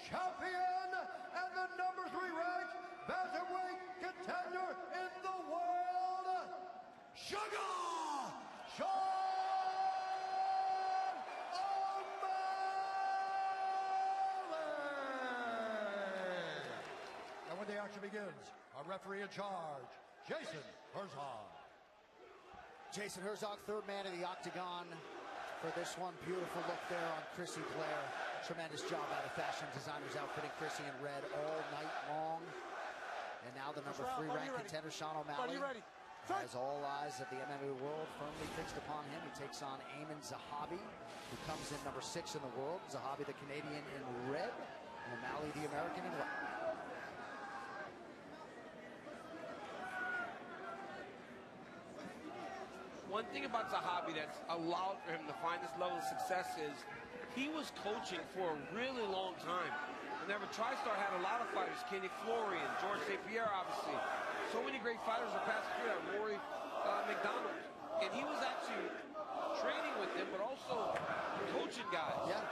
champion and the #3 ranked bantamweight contender in the world, Sugar Sean O'Malley. And when the action begins, our referee in charge, Jason Herzog. Jason Herzog, third man in the octagon for this one. Beautiful look there on Chrissy Blair. Tremendous job by the fashion designers outfitting Chrissy in red all night long. And now the #3 ranked contender, Sean O'Malley, has all eyes of the MMA world firmly fixed upon him. He takes on Ayman Zahabi, who comes in #6 in the world. Zahabi, the Canadian, in red, and O'Malley, the American, in white. One thing about Zahabi that's allowed for him to find this level of success is he was coaching for a really long time. Whenever TriStar had a lot of fighters, Kenny Florian, George St. Pierre, obviously. So many great fighters are passing through that, Rory McDonald. And he was actually training with them, but also coaching guys. Yeah.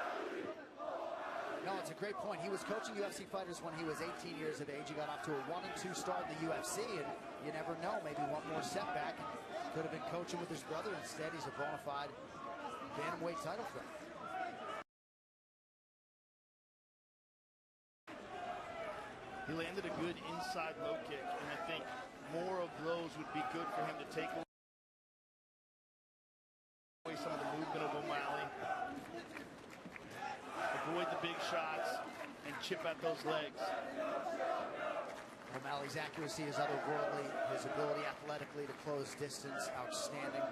No, it's a great point. He was coaching UFC fighters when he was 18 years of age. He got off to a 1-2 start in the UFC, and you never know, maybe one more setback. Could have been coaching with his brother. Instead, he's a bona fide bantamweight title threat. He landed a good inside low kick, and I think more of those would be good for him to take away some of the movement of O'Malley, avoid the big shots, and chip at those legs. O'Malley's accuracy is otherworldly. His ability athletically to close distance, outstanding.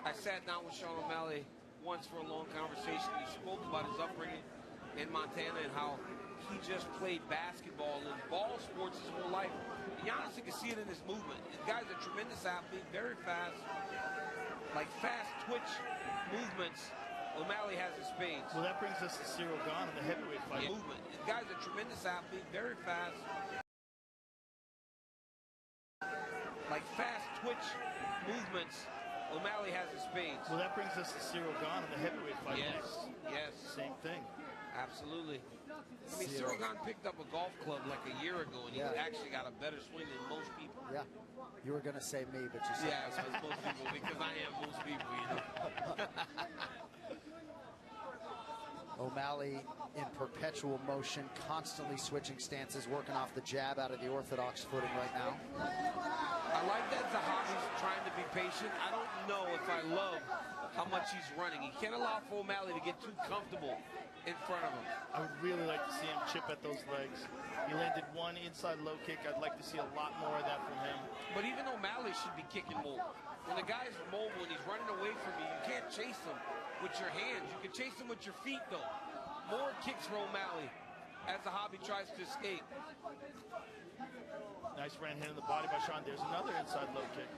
I sat down with Sean O'Malley once for a long conversation. He spoke about his upbringing in Montana and how he just played basketball and ball sports his whole life. You honestly can see it in his movement. The guy's a tremendous athlete, very fast, like fast twitch movements. O'Malley has his spades. Well, that brings us to Cyril Gane in the heavyweight fight. Yeah. Movement. The guy's a tremendous athlete, very fast. Like fast twitch movements, O'Malley has his spades. Well, that brings us to Cyril Gane in the heavyweight fight. Yes, yes. Same thing. Absolutely. I mean, Cyril Gane picked up a golf club like a year ago, and he actually got a better swing than most people. Yeah. You were going to say me, but you said... Yeah, it was most people, because I am most people, you know. O'Malley in perpetual motion, constantly switching stances, working off the jab out of the orthodox footing right now. I like that Zahabi's trying to be patient. I don't know if I love how much he's running. He can't allow for O'Malley to get too comfortable in front of him. I would really like to see him chip at those legs. He landed one inside low kick. I'd like to see a lot more of that from him. But even O'Malley should be kicking more. When the guy's mobile and he's running away from you, you can't chase him with your hands. You can chase him with your feet, though. More kicks for O'Malley as Zahabi tries to escape. Nice right hand in the body by Sean. There's another inside low kick.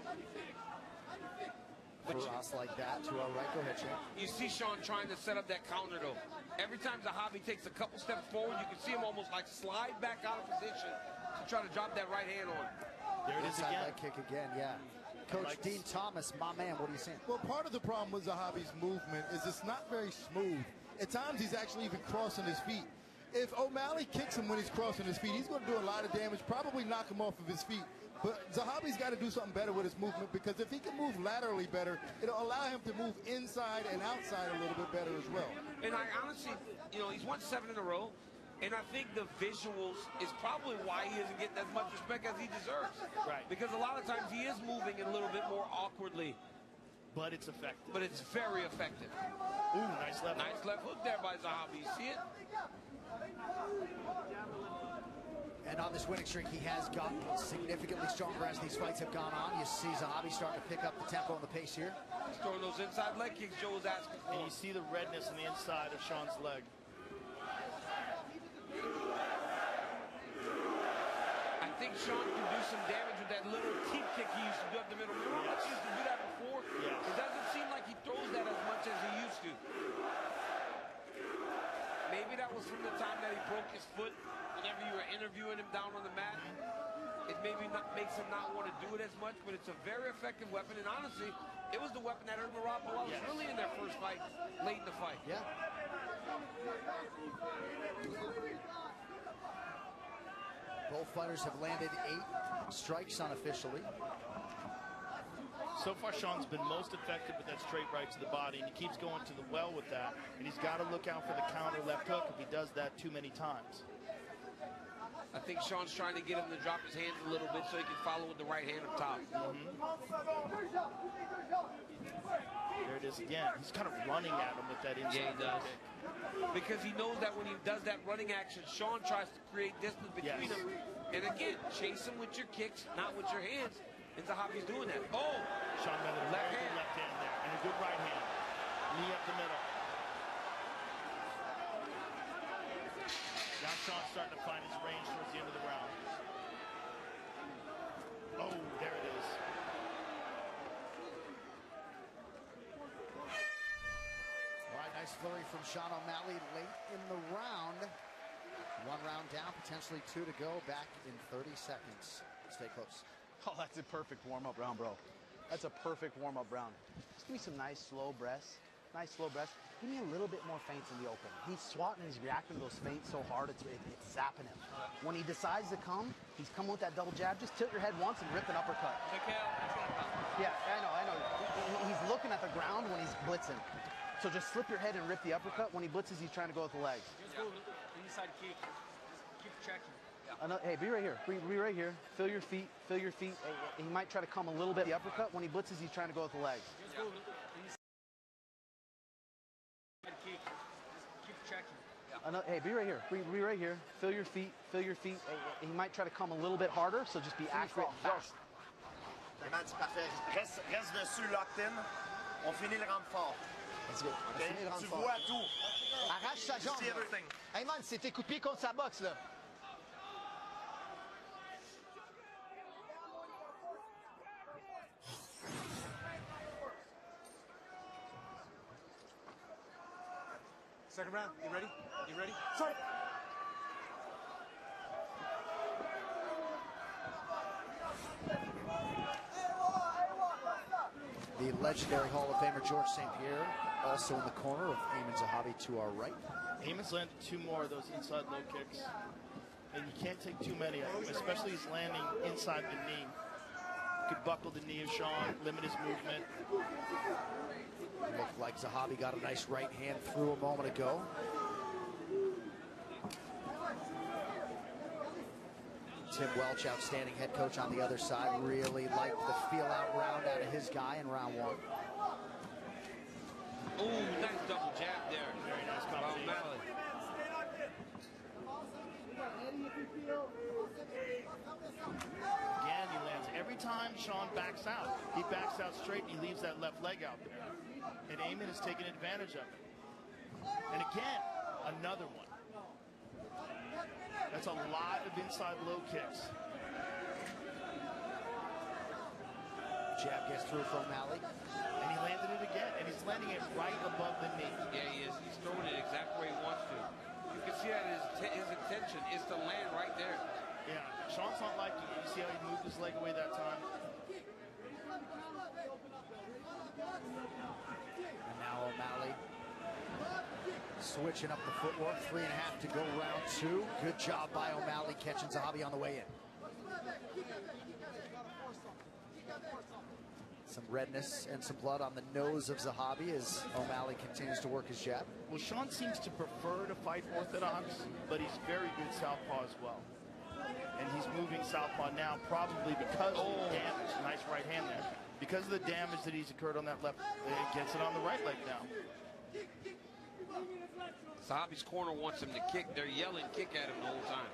For us like that to our right. Go ahead, Shane. You see Sean trying to set up that counter, though. Every time Zahabi takes a couple steps forward, you can see him almost like slide back out of position to try to drop that right hand on. There it is again. Leg kick again, yeah. Coach Dean Thomas, my man, what are you saying? Well, part of the problem with Zahabi's movement is it's not very smooth. At times, he's actually even crossing his feet. If O'Malley kicks him when he's crossing his feet, he's going to do a lot of damage, probably knock him off of his feet. But Zahabi's got to do something better with his movement, because if he can move laterally better, it'll allow him to move inside and outside a little bit better as well. And I honestly, you know, he's won 7 in a row. And I think the visuals is probably why he isn't getting as much respect as he deserves. Right. Because a lot of times he is moving a little bit more awkwardly. But it's effective. But it's very effective. Ooh, nice left hook. Nice left hook there by Zahabi. You see it? And on this winning streak, he has gotten significantly stronger as these fights have gone on. You see Zahabi starting to pick up the tempo and the pace here. He's throwing those inside leg kicks Joe was asking for. And you see the redness on the inside of Sean's leg. I think Sean can do some damage with that little keep kick he used to do up the middle. Remember how much he used to do that before? Yes. It doesn't seem like he throws that as much as he used to. Maybe that was from the time that he broke his foot whenever you were interviewing him down on the mat. It maybe makes him not want to do it as much, but it's a very effective weapon. And honestly, it was the weapon that hurt Marapola was really in their first fight, late in the fight. Yeah. Both fighters have landed 8 strikes unofficially. So far, Sean's been most effective with that straight right to the body, and he keeps going to the well with that. And he's got to look out for the counter left hook if he does that too many times. I think Sean's trying to get him to drop his hands a little bit so he can follow with the right hand up top. There it is again. He's kind of running at him with that inside. Yeah, he does. Kick. Because he knows that when he does that running action, Sean tries to create distance between them. And again, chase him with your kicks, not with your hands. And Zahabi's doing that. Oh! Sean Miller, left hand there, and a good right hand. Knee up the middle. Now Sean's starting to find his range towards the end of the round. Oh, there it is. All right, nice flurry from Sean O'Malley late in the round. 1 round down, potentially 2 to go. Back in 30 seconds. Stay close. Oh, that's a perfect warm-up round, bro. That's a perfect warm-up round. Just give me some nice slow breaths. Nice slow breaths. Give me a little bit more feints in the open. He's swatting and he's reacting to those feints so hard, it's zapping him. When he decides to come, he's coming with that double jab. Just tilt your head once and rip an uppercut. Yeah, I know. He's looking at the ground when he's blitzing. So just slip your head and rip the uppercut. When he blitzes, he's trying to go with the legs. Just go inside kick. Just keep checking. Hey, be right here. Be right here. Feel your feet. Feel your feet. He might try to come a little bit the uppercut. When he blitzes, he's trying to go with the legs. Just go inside kick. Just keep checking. Hey, be right here. Be right here. Feel your feet. Feel your feet. He might try to come a little bit harder, so just be accurate and fast. Reste dessus, locked in. On finit le round fort. Let's go. Okay? Tu vois tout. Arrache sa jambe. See everything. Hey man, c'est tes coups de pied contre sa boxe là. Second round, you ready? You ready? Sorry. The legendary Hall of Famer George St. Pierre also in the corner with Ayman Zahabi to our right. Ayman's landed 2 more of those inside low kicks. And you can't take too many of them, especially he's landing inside the knee. Could buckle the knee of Sean, limit his movement. Looked like Zahabi got a nice right hand through a moment ago. Tim Welch, outstanding head coach on the other side, really liked the feel-out round out of his guy in round 1. Ooh, nice double jab there. Very nice combination. Again, he lands. Every time Sean backs out, he backs out straight and he leaves that left leg out there. And Ayman is taking advantage of it. And again, another one. That's a lot of inside low kicks. Jab gets through from O'Malley. And he landed it again. And he's landing it right above the knee. Yeah, he is. He's throwing it exactly where he wants to. You can see that his intention is to land right there. Yeah, Sean's not liking it. You see how he moved his leg away that time? And now O'Malley switching up the footwork. 3.5 to go round 2. Good job by O'Malley catching Zahabi on the way in. Some redness and some blood on the nose of Zahabi as O'Malley continues to work his jab. Well, Sean seems to prefer to fight orthodox, but he's very good southpaw as well. And he's moving southpaw now probably because of the damage. Nice right hand there. Because of the damage that he's incurred on that left, he gets it on the right leg now. Zahabi's corner wants him to kick. They're yelling kick at him the whole time.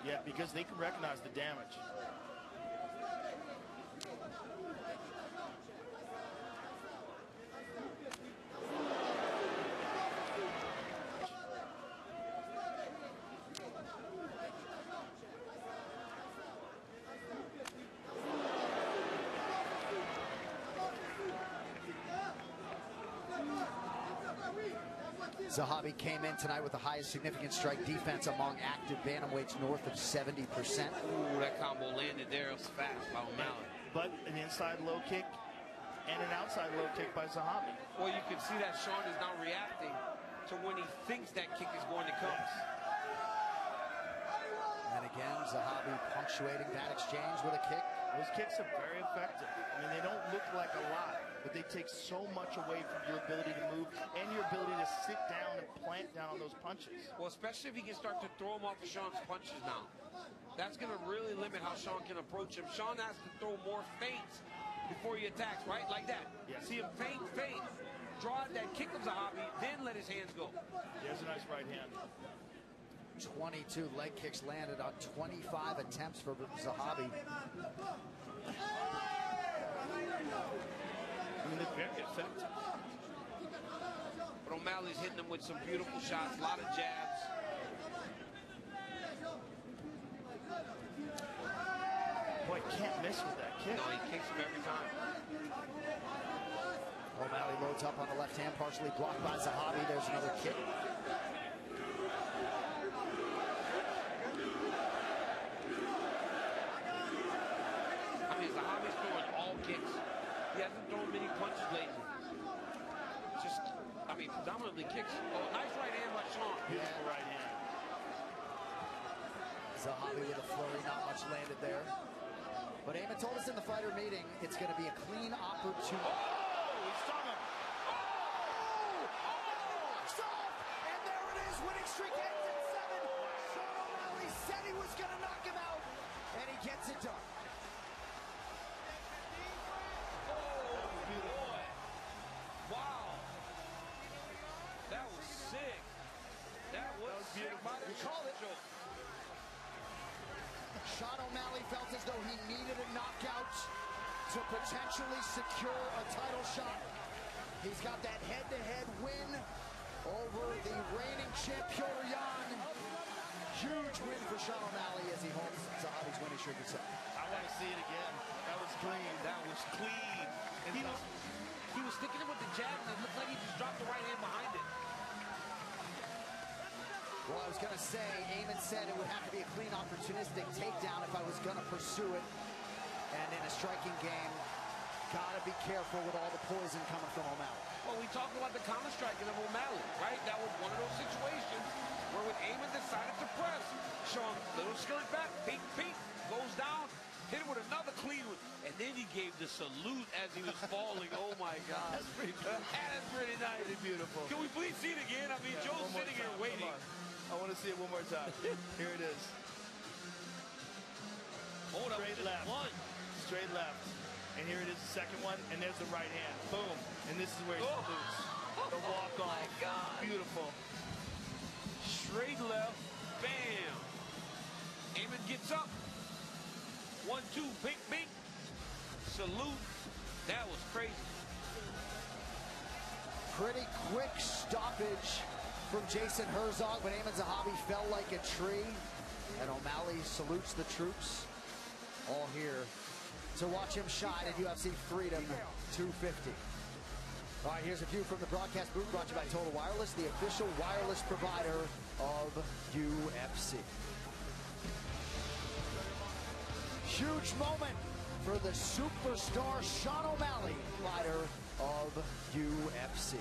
Yeah, because they can recognize the damage. Zahabi came in tonight with the highest significant strike defense among active bantamweights, north of 70%. Ooh, that combo landed there. It was fast by O'Malley. But an inside low kick and an outside low kick by Zahabi. Well, you can see that Sean is now reacting to when he thinks that kick is going to come. And again, Zahabi punctuating that exchange with a kick. Those kicks are very effective. I mean, they don't look like a lot, but they take so much away from your ability to move and your ability to sit down and plant down on those punches. Well, especially if he can start to throw him off of Sean's punches now. That's going to really limit how Sean can approach him. Sean has to throw more feints before he attacks, right? Like that. Yes. See him feint, draw out that kick of Zahabi, then let his hands go. There's a nice right hand. 22 leg kicks landed on 25 attempts for Zahabi. I mean, they're very effective. But O'Malley's hitting him with some beautiful shots, a lot of jabs. Boy, can't miss with that kick. No, he kicks him every time. O'Malley loads up on the left hand, partially blocked by Zahabi. There's another kick. I mean, Zahabi's throwing all kicks. He hasn't thrown many punches lately. Just, I mean, predominantly kicks. Oh, nice right hand by Sean. Beautiful right hand. Zahabi with a flurry, not much landed there. But Eamon told us in the fighter meeting, it's going to be a clean opportunity. Oh, he stung him. Knocks off, and there it is. Winning streak ends at 7. Sean O'Malley said he was going to knock him out, and he gets it done. Wow. That was sick. That was beautiful. You called it. Sean O'Malley felt as though he needed a knockout to potentially secure a title shot. He's got that head-to-head win over the reigning champ Petr Yan. Huge win for Sean O'Malley as he holds Zahabi's winning streak at 7. I want to see it again. That was clean. That was clean. And he was sticking him with the jab, and it looked like he just dropped the right hand behind it. Well, I was going to say, Eamon said it would have to be a clean, opportunistic takedown if I was going to pursue it. And in a striking game, got to be careful with all the poison coming from O'Malley. Well, we talked about the counter striking of O'Malley, right? That was one of those situations where when Eamon decided to press, Sean, little skirt back, peek, goes down, hit him with another clean one, and then he gave the salute as he was falling. Oh, my God. That's pretty good. That's pretty nice. Pretty beautiful. Can we please see it again? I mean, Joe's sitting here waiting. I want to see it one more time. Here it is. Oh, that Straight was just left. one. Straight left. And here it is, the second one, and there's the right hand. Boom. And this is where he salutes. The walk-on. My God. Beautiful. Straight left. Bam. Eamon gets up. 1, 2, bink. Salute. That was crazy. Pretty quick stoppage from Jason Herzog, but Eamon Zahabi fell like a tree. And O'Malley salutes the troops. All here to watch him shine at UFC Freedom 250. All right, here's a view from the broadcast booth brought to you by Total Wireless, the official wireless provider of UFC. Huge moment for the superstar Sean O'Malley, fighter of UFC.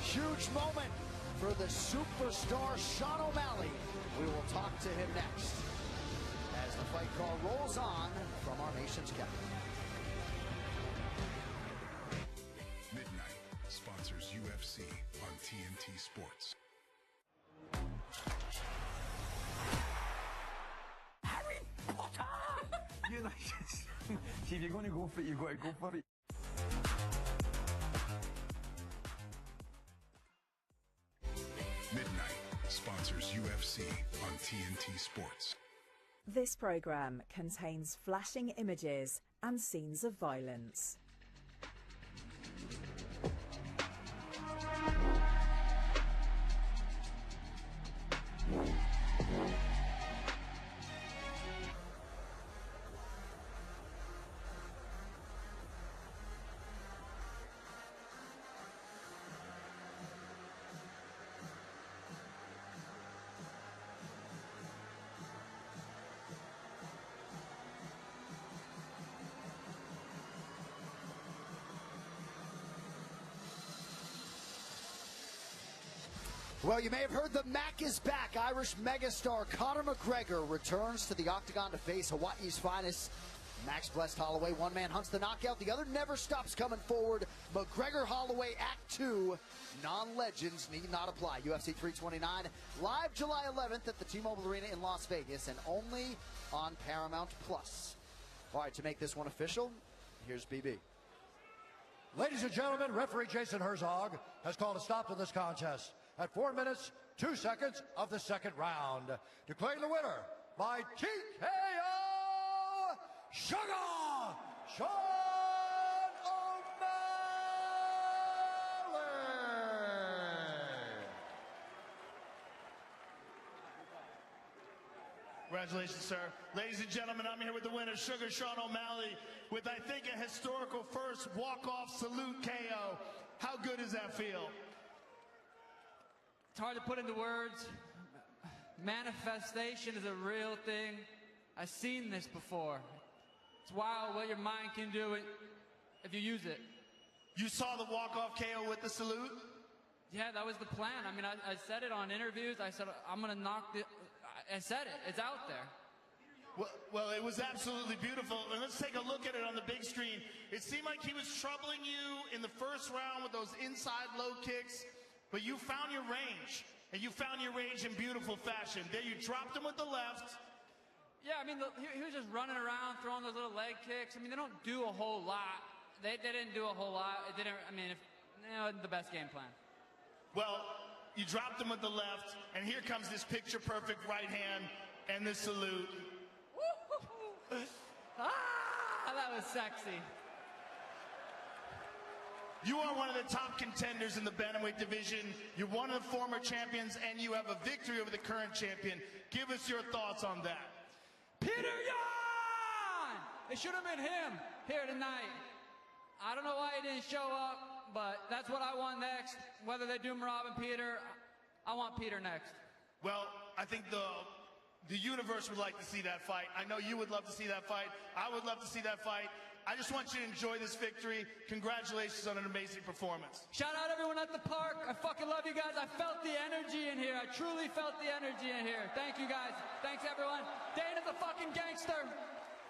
Huge moment for the superstar Sean O'Malley. We will talk to him next as the fight call rolls on from our nation's capital. Midnight sponsors UFC on TNT Sports. Harry Potter! You know, see, if you're going to go for it, you've got to go for it. Midnight sponsors UFC on TNT Sports. This program contains flashing images and scenes of violence. Well, you may have heard the Mac is back. Irish megastar Conor McGregor returns to the octagon to face Hawaii's finest. Max Blessed Holloway. One man hunts the knockout. The other never stops coming forward. McGregor Holloway Act 2. Non-legends need not apply. UFC 329 live July 11th at the T-Mobile Arena in Las Vegas and only on Paramount Plus. All right, to make this one official, here's BB. Ladies and gentlemen, referee Jason Herzog has called a stop to this contest at 4 minutes, 2 seconds of the second round. Declaring the winner by TKO, Sean O'Malley! Congratulations, sir. Ladies and gentlemen, I'm here with the winner, Sean O'Malley, with, I think, a historical first walk-off salute KO. How good does that feel? It's hard to put into words. Manifestation is a real thing. I've seen this before. It's wild what your mind can do if you use it. You saw the walk-off KO with the salute? Yeah, that was the plan. I mean, I said it on interviews. I said, I'm going to knock the... I said it. It's out there. Well, it was absolutely beautiful. And let's take a look at it on the big screen. It seemed like he was troubling you in the first round with those inside low kicks, but you found your range. And you found your range in beautiful fashion. There you dropped him with the left. Yeah, I mean, he was just running around, throwing those little leg kicks. I mean, they don't do a whole lot. They didn't do a whole lot. It didn't, I mean, the best game plan. Well, you dropped him with the left, and here comes this picture-perfect right hand and the salute. That was sexy. You are one of the top contenders in the bantamweight division. You're one of the former champions, and you have a victory over the current champion. Give us your thoughts on that. Peter Yan! It should have been him here tonight. I don't know why he didn't show up, but that's what I want next. Whether they do Rob and Peter, I want Peter next. Well, I think the universe would like to see that fight. I know you would love to see that fight. I would love to see that fight. I just want you to enjoy this victory. Congratulations on an amazing performance. Shout out everyone at the park. I fucking love you guys. I felt the energy in here. I truly felt the energy in here. Thank you guys. Thanks everyone. Dana's a fucking gangster.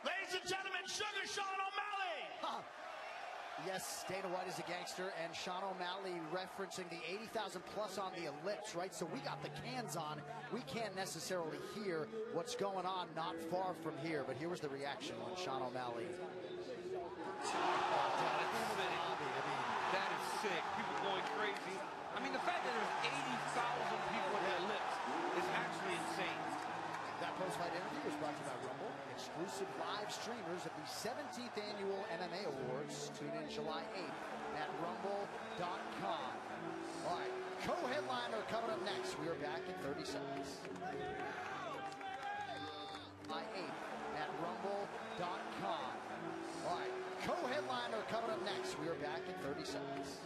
Ladies and gentlemen, Sean O'Malley. Yes, Dana White is a gangster, and Sean O'Malley referencing the 80,000 plus on the ellipse, right? So we got the cans on. We can't necessarily hear what's going on not far from here, but here was the reaction when Sean O'Malley. That is sick. People going crazy. I mean, the fact that there's 80,000 people at the ellipse is actually insane. That post-fight interview was brought to you by Rumble, exclusive live streamers of the 17th Annual MMA Awards. Tune in July 8th at rumble.com. All right, co-headliner coming up next. We are back in 30 seconds. July 8th at rumble.com. All right, co-headliner coming up next. We are back in 30 seconds.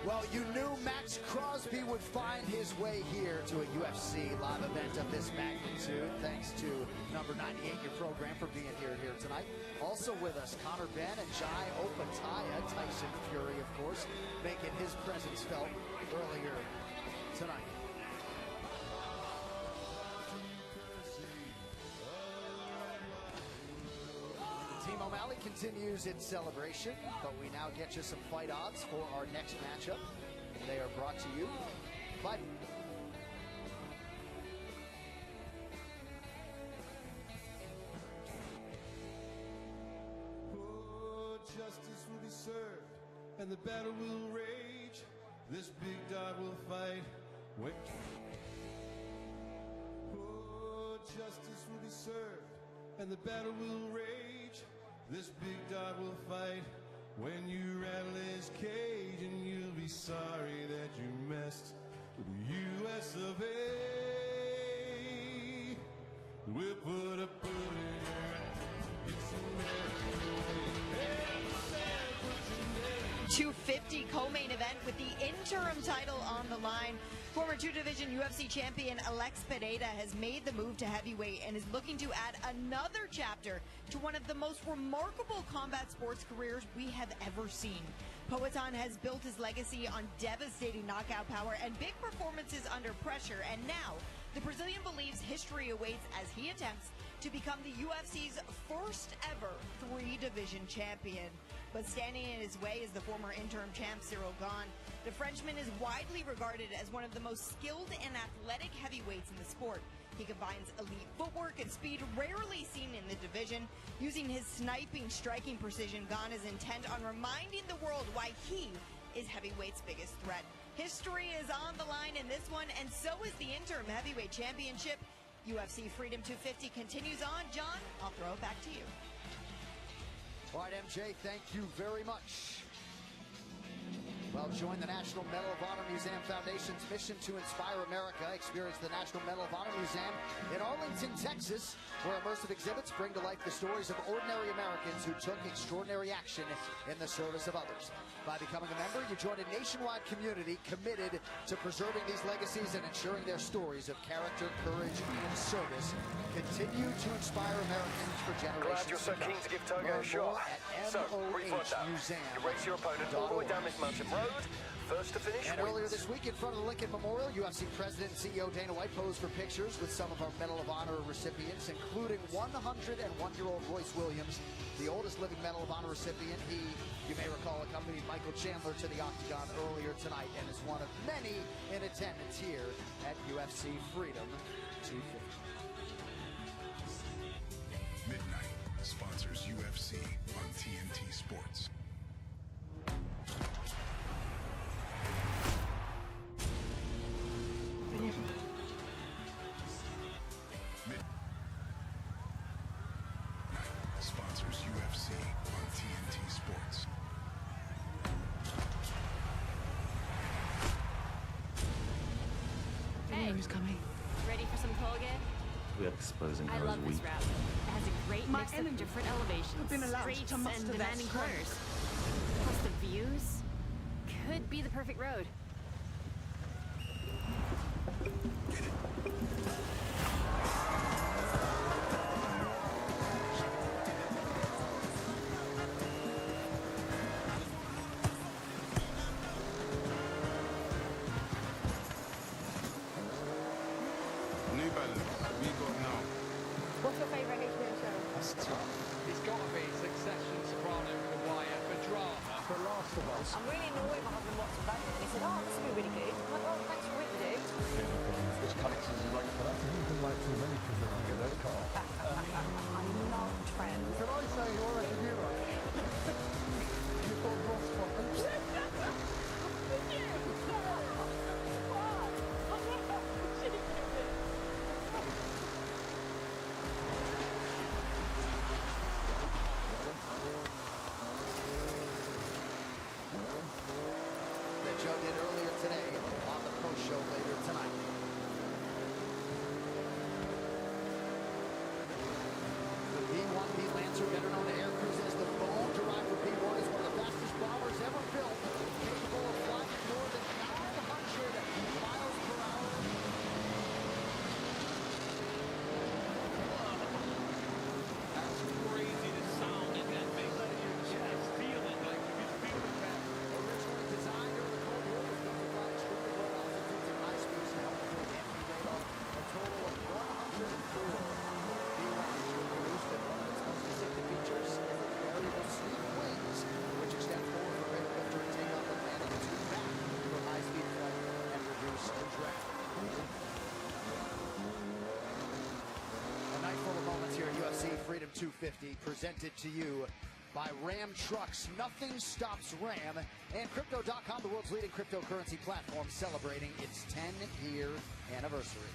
Well, you knew Max Crosby would find his way here to a UFC live event of this magnitude. Thanks to number 98, your program, for being here tonight. Also with us, Connor Ben and Jai Opataya, Tyson Fury, of course, making his presence felt earlier tonight. Team O'Malley continues its celebration, but we now get you some fight odds for our next matchup. They are brought to you by... Oh, justice will be served, and the battle will rage. This big dog will fight. Wait. Oh, justice will be served, and the battle will rage. This big dog will fight when you rattle his cage, and you'll be sorry that you messed with the U.S. of A. We'll put a bullet in your eye. It's American way. 250 co-main event with the interim title on the line. Former two-division UFC champion Alex Pereira has made the move to heavyweight and is looking to add another chapter to one of the most remarkable combat sports careers we have ever seen. Poatan has built his legacy on devastating knockout power and big performances under pressure, and now the Brazilian believes history awaits as he attempts to become the UFC's first ever three-division champion. But standing in his way is the former interim champ Cyril Gane. The Frenchman is widely regarded as one of the most skilled and athletic heavyweights in the sport. He combines elite footwork and speed rarely seen in the division. Using his sniping striking precision, Gane is intent on reminding the world why he is heavyweight's biggest threat. History is on the line in this one, and so is the interim heavyweight championship. UFC Freedom 250 continues on. John, I'll throw it back to you. All right, MJ, thank you very much. Well, join the National Medal of Honor Museum Foundation's mission to inspire America. Experience the National Medal of Honor Museum in Arlington, Texas, where immersive exhibits bring to life the stories of ordinary Americans who took extraordinary action in the service of others. By becoming a member, you join a nationwide community committed to preserving these legacies and ensuring their stories of character, courage, and service continue to inspire Americans for generations. Glad you're so keen to give Togo a shot. So, rewind that. You race your opponent all the way down this mountain road. First to finish And wins. earlier this week in front of the Lincoln Memorial, UFC President and CEO Dana White posed for pictures with some of our Medal of Honor recipients, including 101-year-old Royce Williams, the oldest living Medal of Honor recipient. He, you may recall, accompanied Michael Chandler to the octagon earlier tonight and is one of many in attendance here at UFC Freedom 250. Midnight sponsors UFC on TNT Sports. Sponsors UFC on TNT Sports. Hey, who's coming? Ready for some Colgate? We're exposing I her love as this weak. route. It has a great mix of different elevations, streets, and demanding corners. Plus the views could be the perfect road. New Balance, we got now. What's your favourite HBO show? That's tough. It's got to be Succession, Soprano, The Wire, for drama. For Last of Us. I'm really annoyed my husband watched that and he said, oh, this will be really good. I'm like, oh, thanks for what you do. Which characters you like for that? I don't like too many because I get that car. I love Friends. Can I say you're a hero? You thought Ross fucking... That Joe did earlier today on the post show later tonight. The B-1B Lancer, better known to air crews as the Bone, derived from B-1, is one of the fastest bombers ever built, capable of flying more than 900 miles per hour. That's crazy to sound in that big out of your chest. Feel it like you can feel it back. Originally designed during the Cold War, it was built to fly extremely low altitudes and high speeds to help avoid enemy radar. A total of 104 B-1s were produced, and one of its most distinctive features is its variable sweep wings, which extend forward for greater lift during takeoff and landing, and sweep back for high-speed flight and reduced drag. A night full of moments here at UFC Freedom 250, presented to you by Ram Trucks. Nothing stops Ram. And Crypto.com, the world's leading cryptocurrency platform, celebrating its 10-year anniversary.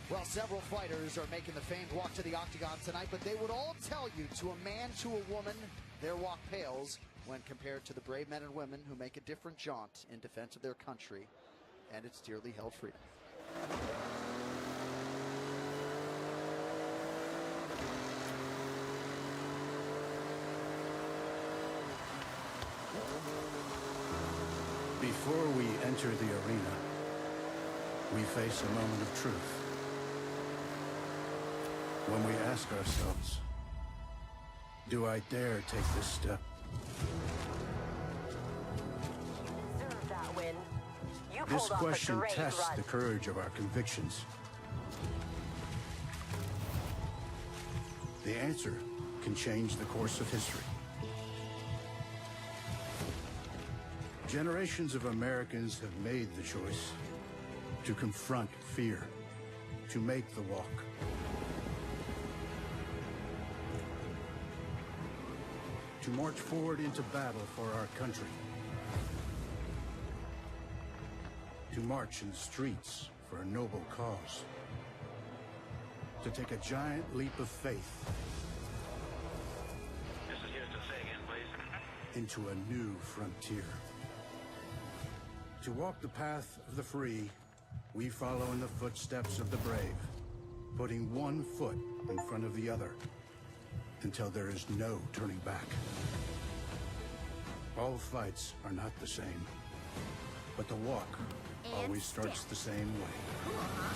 Well, several fighters are making the famed walk to the octagon tonight, but they would all tell you, to a man, to a woman, their walk pales when compared to the brave men and women who make a different jaunt in defense of their country and its dearly held freedom. Before we enter the arena, we face a moment of truth. When we ask ourselves, do I dare take this step? Deserve that win. You This pulled off question a great tests run. the courage of our convictions. The answer can change the course of history. Generations of Americans have made the choice to confront fear, to make the walk. To march forward into battle for our country. To march in the streets for a noble cause. To take a giant leap of faith. This is Houston. Say again, please. Into a new frontier. To walk the path of the free, we follow in the footsteps of the brave, putting one foot in front of the other until there is no turning back. All fights are not the same, but the walk always starts the same way. Cool, huh?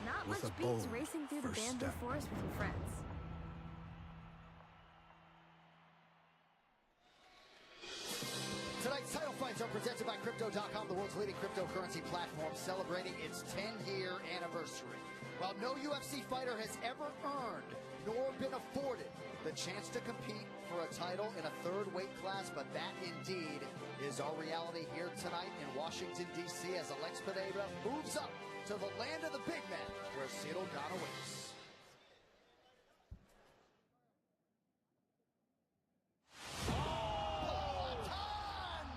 Not With much a beats bold racing through the first bamboo step. forest with your friends. Tonight's title fights are presented by Crypto.com, the world's leading cryptocurrency platform, celebrating its 10-year anniversary. While no UFC fighter has ever earned nor been afforded the chance to compete for a title in a third weight class, but that indeed is our reality here tonight in Washington, D.C. as Alex Pereira moves up to the land of the big man where Cyril Gane awaits.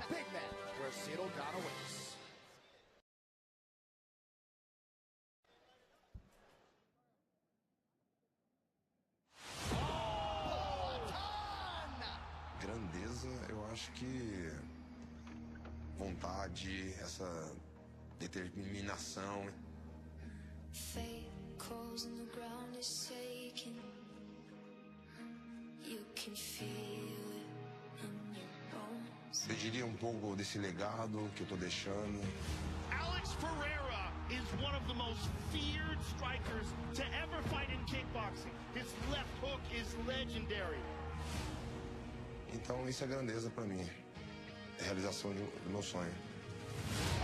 Big man where Cyril Gane awaits. Grandeza, eu acho que vontade, essa determinação. Fate calls and the ground is shaking. You can feel it in your bones. Eu diria um pouco desse legado que eu tô deixando. Alex Pereira is one of the most feared strikers to ever fight in kickboxing. His left hook is legendary. Então isso é grandeza pra mim. É a realização do meu sonho.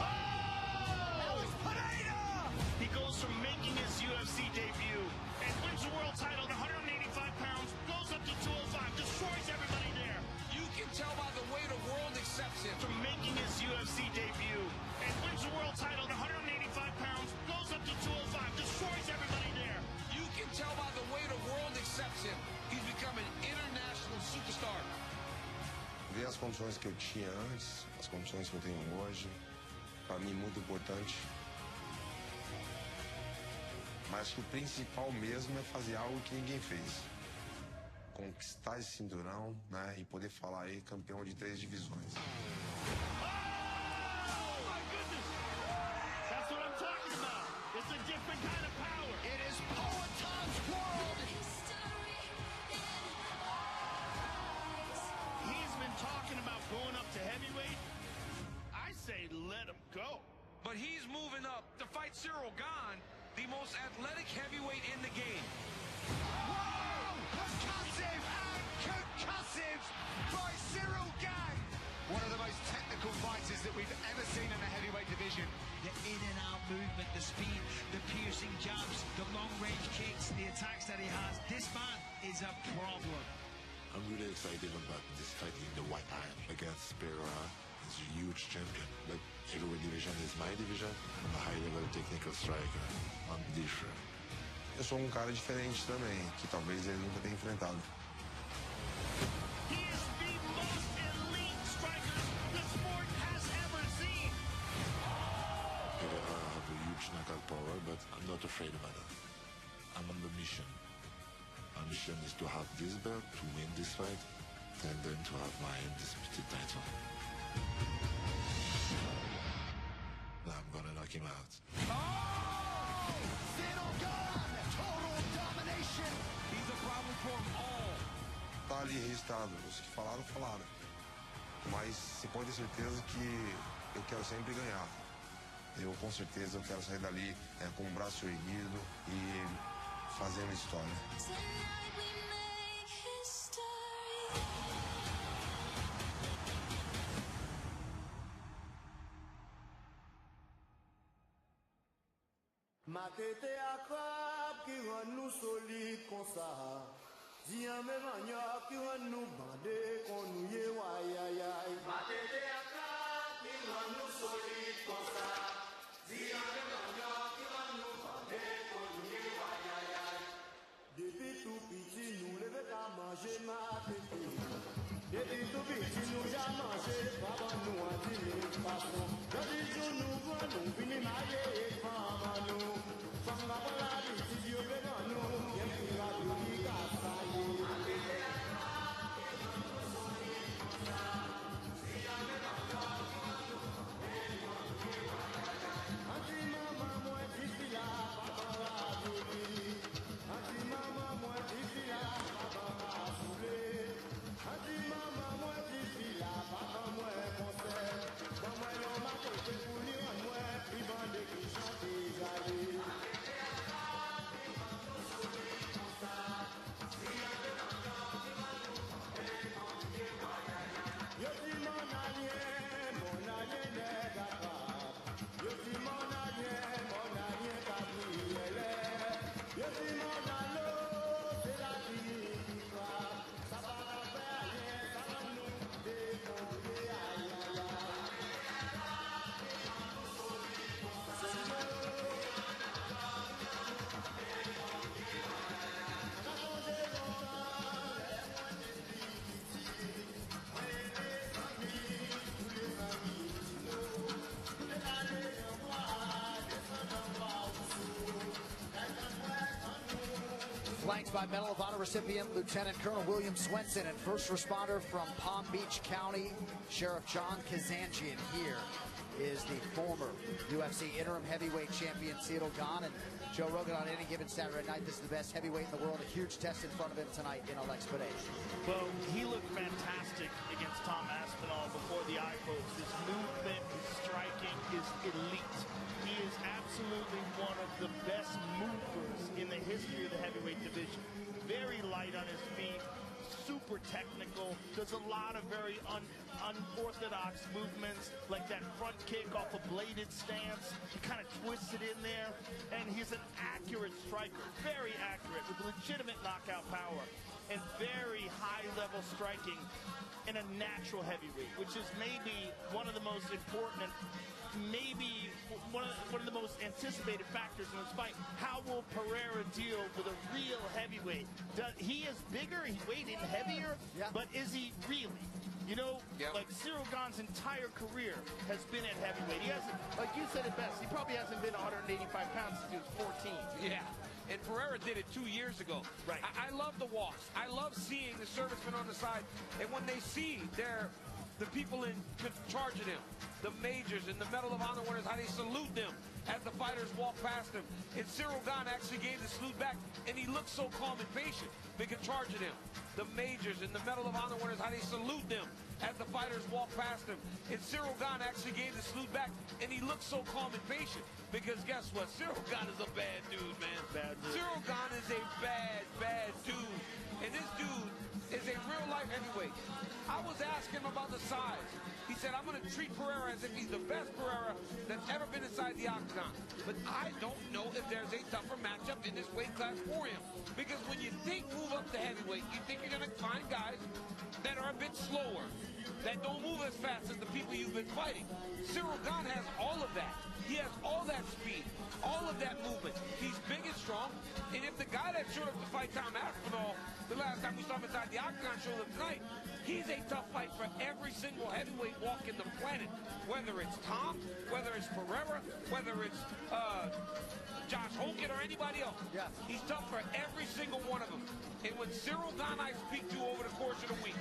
Alex Pereira! He goes from making his UFC debut and wins the world title at 185 pounds, goes up to 205, destroys everybody there. You can tell by the way the world accepts him. From making his UFC debut and wins the world title at 185 pounds, goes up to 205, destroys everybody there. You can tell by the way the world accepts him. He's become an international superstar. Ver as condições que eu tinha antes, as condições que eu tenho hoje, para mim muito importante. Mas acho que o principal mesmo é fazer algo que ninguém fez. Conquistar esse cinturão, né, e poder falar aí campeão de 3 divisões. That's what I'm talking about. It's a different kind of power. It is Poetan's world. He's been talking about going up to heavyweight. I say let him go. But he's moving up to fight Cyril Gane, the most athletic heavyweight in the game. Whoa! Concussive and concussive by Cyril Gane. One of the most technical fighters that we've ever seen in the heavyweight division. The in and out movement, the speed, the piercing jabs, the long range kicks, the attacks that he has. This man is a problem. I'm really excited about this fight in the white iron against Pereira. He's a huge champion, but heavyweight division is my division. I'm a high-level technical striker. I'm different. Eu sou um cara diferente também, que talvez ele nunca tenha enfrentado. He is the most elite striker the sport has ever seen. Pereira have a huge knockout power, but I'm not afraid about I'm on the mission. My mission is to have this belt, to win this fight, and then to have my undisputed title. I'm gonna knock him out. Total domination. He's a problem for them all. Tá ali registrado, os que falaram, falaram. Mas você pode ter certeza que eu quero sempre ganhar. Eu com certeza eu quero sair dali com o braço erguido e fazendo história. Matete akrab ki wan nou solide kon sa. Diyan me manyak ki wan nou bande kon nou ye wayayay. Matete akrab ki wan nou solide kon sa. Diyan me manyak ki wan nou bande kon nou ye wayayay. Depuis tout petit nou leve ka manje matete. Depuis tout petit nou ja manje papa nou an di le fason. Jadi jou nou vwa nou vini maye e fama nou. Fama wala di si yo be nou. Yen ki la du ki ka sa ye. Matete akrab ki wan nou solide kon sa. Diyan me manyak ki wan nou bande kon nou ye wayayay. Anti mama mwen di fila papa la du li. Anti mama mwen di fila papa la soule. Anti mama mwen di fila papa mwen konse. Ban mwen yon ma kote pou li an mwen. Pi bande ki chante jale. Matete akrab ki wan nou solide kon sa. Diyan me manyak ki wan nou bande kon nou ye wayayay. Yo di mon alien neg akrab. Yo di mon alien kabriele. Yo di mon alo, se la di ki krab. Sa pa la fe alien, sa pa nou de kon ye ayayay. Flanked by Medal of Honor recipient Lieutenant Colonel William Swenson and first responder from Palm Beach County, Sheriff John Kazanjian. Here is the former UFC interim heavyweight champion Cyril Gane, and Joe Rogan on any given Saturday night. This is the best heavyweight in the world. A huge test in front of him tonight in Alex Pereira. Well, he looked fantastic against Tom Aspinall before the eye post. His movement, his striking is elite. He is absolutely one of the best movers in the history of the heavyweight division. Very light on his feet, super technical, does a lot of very unorthodox movements, like that front kick off a bladed stance. He kind of twists it in there, and he's an accurate striker, very accurate, with legitimate knockout power, and very high-level striking in a natural heavyweight, which is maybe one of the most important and maybe one of the most anticipated factors in this fight. How will Pereira deal with a real heavyweight? He is bigger, he's weighed in heavier, but is he really? You know, like Cyril Gane's entire career has been at heavyweight. He hasn't, like you said it best, he probably hasn't been 185 pounds since he was 14. Yeah. And Pereira did it 2 years ago. Right. I love the walks. I love seeing the servicemen on the side. And when they see the people in charge of them, the majors and the Medal of Honor winners, how they salute them as the fighters walk past them. And Cyril Gane actually gave the salute back, and he looked so calm and patient. Big in charge of them. The majors and the Medal of Honor winners, how they salute them as the fighters walk past them. And Cyril Gane actually gave the salute back, and he looked so calm and patient. Because guess what? Cyril Gane is a bad dude, man. Bad dude. Cyril Gane is a bad dude. And this dude is a real-life heavyweight. I was asking him about the size. He said, I'm going to treat Pereira as if he's the best Pereira that's ever been inside the octagon. But I don't know if there's a tougher matchup in this weight class for him. Because when you think move up to heavyweight, you think you're going to find guys that are a bit slower, that don't move as fast as the people you've been fighting. Cyril Gane has all of that. He has all that speed, all of that movement. He's big and strong. And if the guy that showed up to fight Tom Aspinall the last time we saw him inside the octagon showed up tonight, he's a tough fight for every single heavyweight walking the planet. Whether it's Tom, whether it's Pereira, whether it's Josh Hogan or anybody else. Yeah. He's tough for every single one of them. And when Cyril Gane I speak to over the course of the week,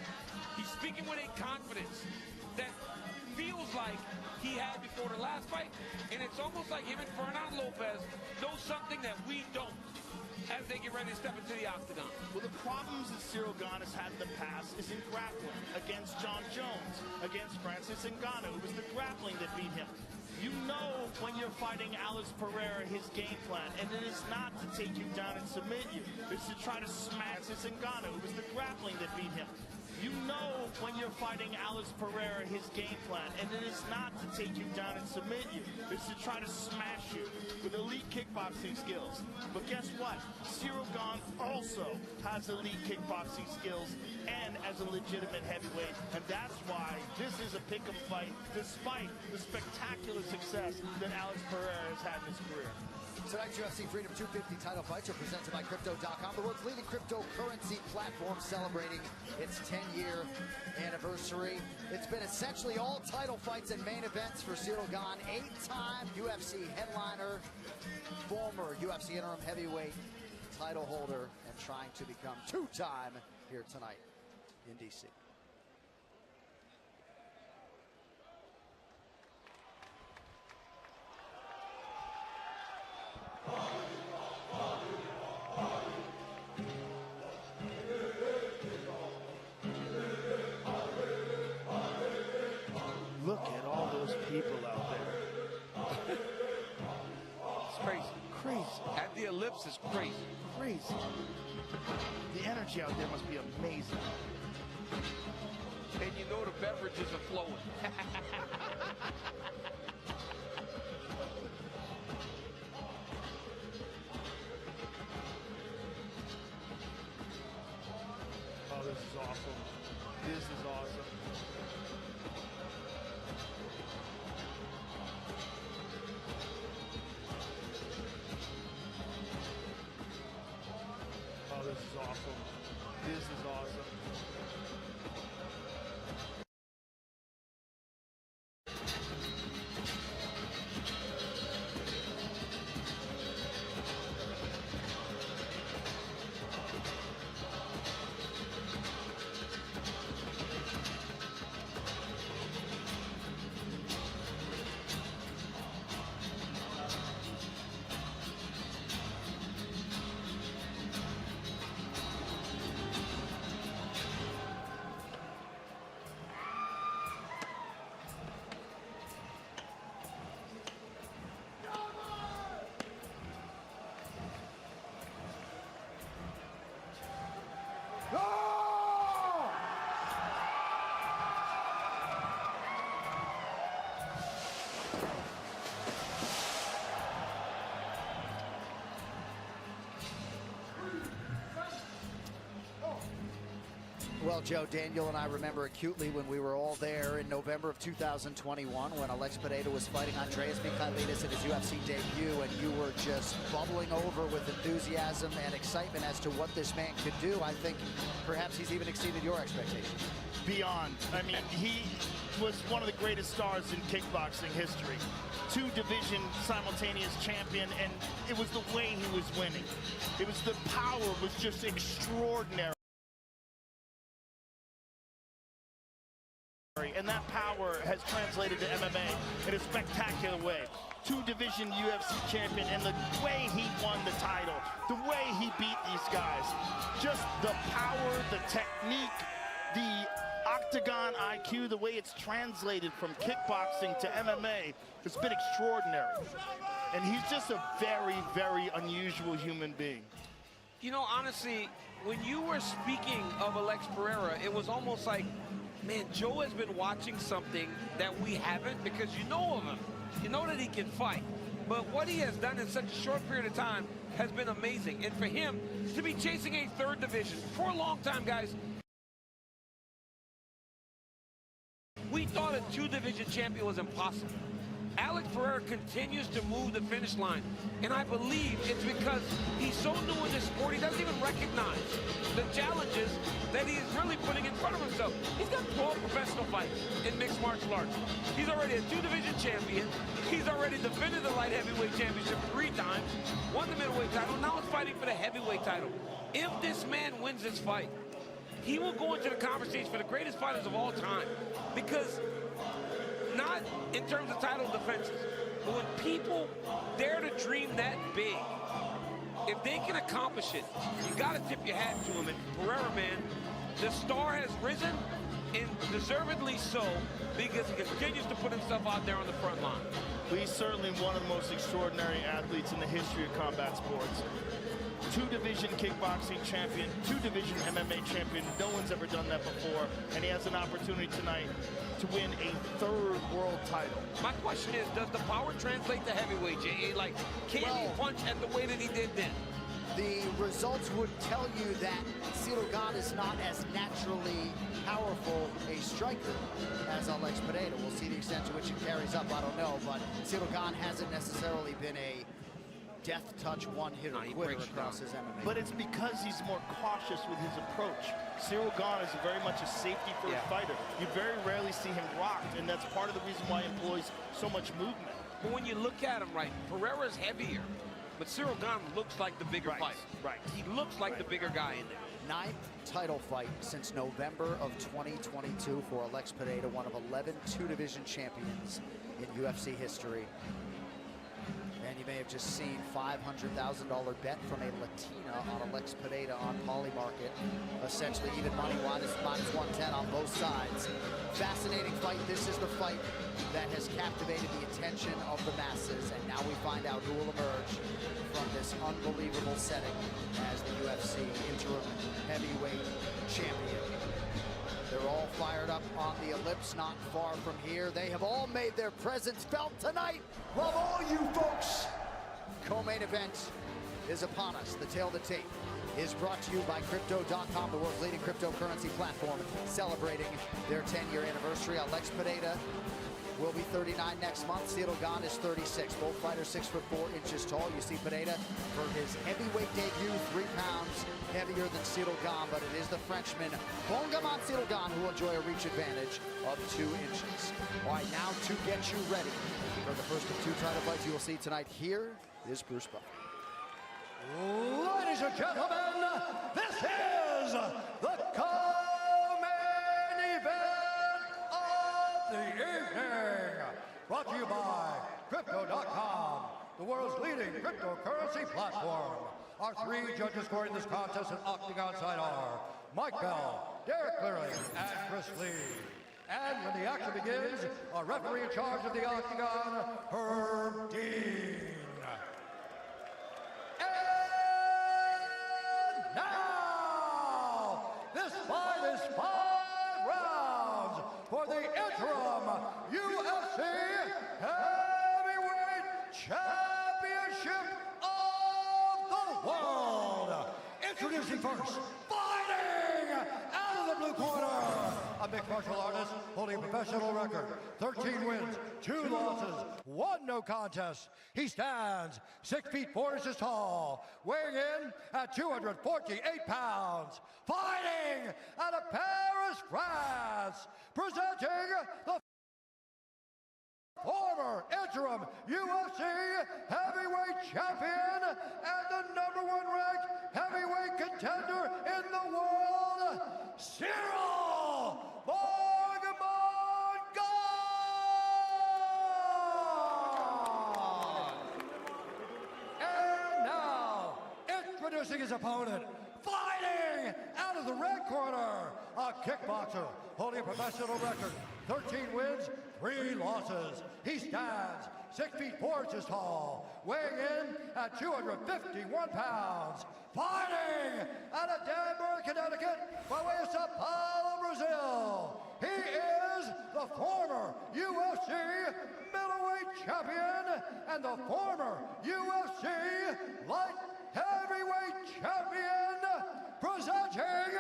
he's speaking with a confidence that feels like he had before the last fight, and it's almost like him and Fernand Lopez know something that we don't as they get ready to step into the octagon. Well, the problems that Cyril Gane has had in the past is in grappling against John Jones, against Francis Ngannou. It was the grappling that beat him. You know when you're fighting Alex Pereira his game plan, and it is not to take you down and submit you. It's to try to smash this Ngannou. It was the grappling that beat him. You know when you're fighting Alex Pereira his game plan, and it is not to take you down and submit you. It's to try to smash you with elite kickboxing skills. But guess what? Cyril Gane also has elite kickboxing skills and as a legitimate heavyweight, and that's why this is a pick'em fight, despite the spectacular success that Alex Pereira has had in his career. Tonight's UFC Freedom 250 title fights are presented by Crypto.com, the world's leading cryptocurrency platform, celebrating its 10-year anniversary. It's been essentially all title fights and main events for Cyril Gane, 8-time UFC headliner, former UFC interim heavyweight title holder, and trying to become 2-time here tonight in DC. Look at all those people out there. It's crazy. Crazy. At the ellipse is crazy. Crazy. The energy out there must be amazing. And you know the beverages are flowing. Oh, this is awesome. This is awesome. Oh, this is awesome. This is awesome. Well, Joe, Daniel and I remember acutely when we were all there in November of 2021 when Alex Pereira was fighting Andreas Michailidis in his UFC debut, and you were just bubbling over with enthusiasm and excitement as to what this man could do. I think perhaps he's even exceeded your expectations. Beyond. I mean, he was one of the greatest stars in kickboxing history. 2-division simultaneous champion, and it was the way he was winning. It was the power was just extraordinary. And that power has translated to MMA in a spectacular way. 2-division UFC champion, and the way he won the title, the way he beat these guys, just the power, the technique, the octagon IQ, the way it's translated from kickboxing to MMA, it's been extraordinary. And he's just a very, very unusual human being. You know, honestly, when you were speaking of Alex Pereira, it was almost like, man, Joe has been watching something that we haven't, because you know of him. You know that he can fight. But what he has done in such a short period of time has been amazing. And for him to be chasing a 3rd division for a long time, guys, we thought a 2-division champion was impossible. Alex Pereira continues to move the finish line. And I believe it's because he's so new in this sport, he doesn't even recognize the challenges that he is really putting in front of himself. He's got 12 professional fights in mixed martial arts. He's already a 2-division champion. He's already defended the light heavyweight championship 3 times, won the middleweight title, now he's fighting for the heavyweight title. If this man wins this fight, he will go into the conversation for the greatest fighters of all time. Because not in terms of title defenses, but when people dare to dream that big, if they can accomplish it, you got to tip your hat to him. And Pereira, man, the star has risen, and deservedly so, because he continues to put himself out there on the front line. He's certainly one of the most extraordinary athletes in the history of combat sports. 2-division kickboxing champion, 2-division MMA champion. No one's ever done that before, and he has an opportunity tonight to win a 3rd world title. My question is, does the power translate to heavyweight, J.A.? Like, can he punch at the way that he did then? The results would tell you that Ciryl Gane is not as naturally powerful a striker as Alex Pereira. We'll see the extent to which it carries up, I don't know, but Ciryl Gane hasn't necessarily been a death touch one-hitter quitter across his MMA. But it's because he's more cautious with his approach. Ciryl Gane is very much a safety-first fighter. You very rarely see him rocked, and that's part of the reason why he employs so much movement. But when you look at him, right, Pereira's heavier, but Ciryl Gane looks like the bigger fighter. Right. He looks like the bigger guy in there. 9th title fight since November of 2022 for Alex Pereira, one of 11 2-division champions in UFC history. And you may have just seen $500,000 bet from a Latina on Alex Pereira on Polymarket. Essentially even money minus 110 on both sides. Fascinating fight. This is the fight that has captivated the attention of the masses. And now we find out who will emerge from this unbelievable setting as the UFC interim heavyweight champion. They're all fired up on the ellipse, not far from here. They have all made their presence felt tonight. Love all you folks. Co-main event is upon us. The Tale to Tape is brought to you by Crypto.com, the world's leading cryptocurrency platform, celebrating their 10-year anniversary. Alex Pereira will be 39 next month. Ciryl Gane is 36. Both fighters 6'4" tall. You see Pereira for his heavyweight debut, 3 pounds heavier than Ciryl Gane, but it is the Frenchman Bongaman Ciryl Gane who will enjoy a reach advantage of 2 inches. All right, now to get you ready for the first of 2 title fights you will see tonight, here is Bruce Buffer. Ladies and gentlemen, this is the co-main event of the evening. Brought to you by Crypto.com, the world's leading cryptocurrency platform. Our 3 judges scoring this contest at Octagon side are Mike Bell, Derek Cleary, and Chris Lee. And when the action begins, our referee in charge of the Octagon, Herb Dean. And now, this fight is 5 rounds for the interim UFC Heavyweight Championship of the world. Introducing first, fighting out of the blue corner, a mixed martial artist holding a professional record, 13 wins, 2 losses, 1 no contest. He stands 6 feet 4 inches tall, weighing in at 248 pounds, fighting out of Paris, France, presenting the former interim UFC heavyweight champion and the #1 ranked heavyweight contender in the world, Ciryl Gane. And now, introducing his opponent, fighting out of the red corner, a kickboxer holding a professional record, 13 wins, 3 losses. He stands 6 feet 4 inches tall, weighing in at 251 pounds, fighting out of Danbury, Connecticut, by way of Sao Paulo, Brazil. He is the former UFC middleweight champion and the former UFC light heavyweight champion, presenting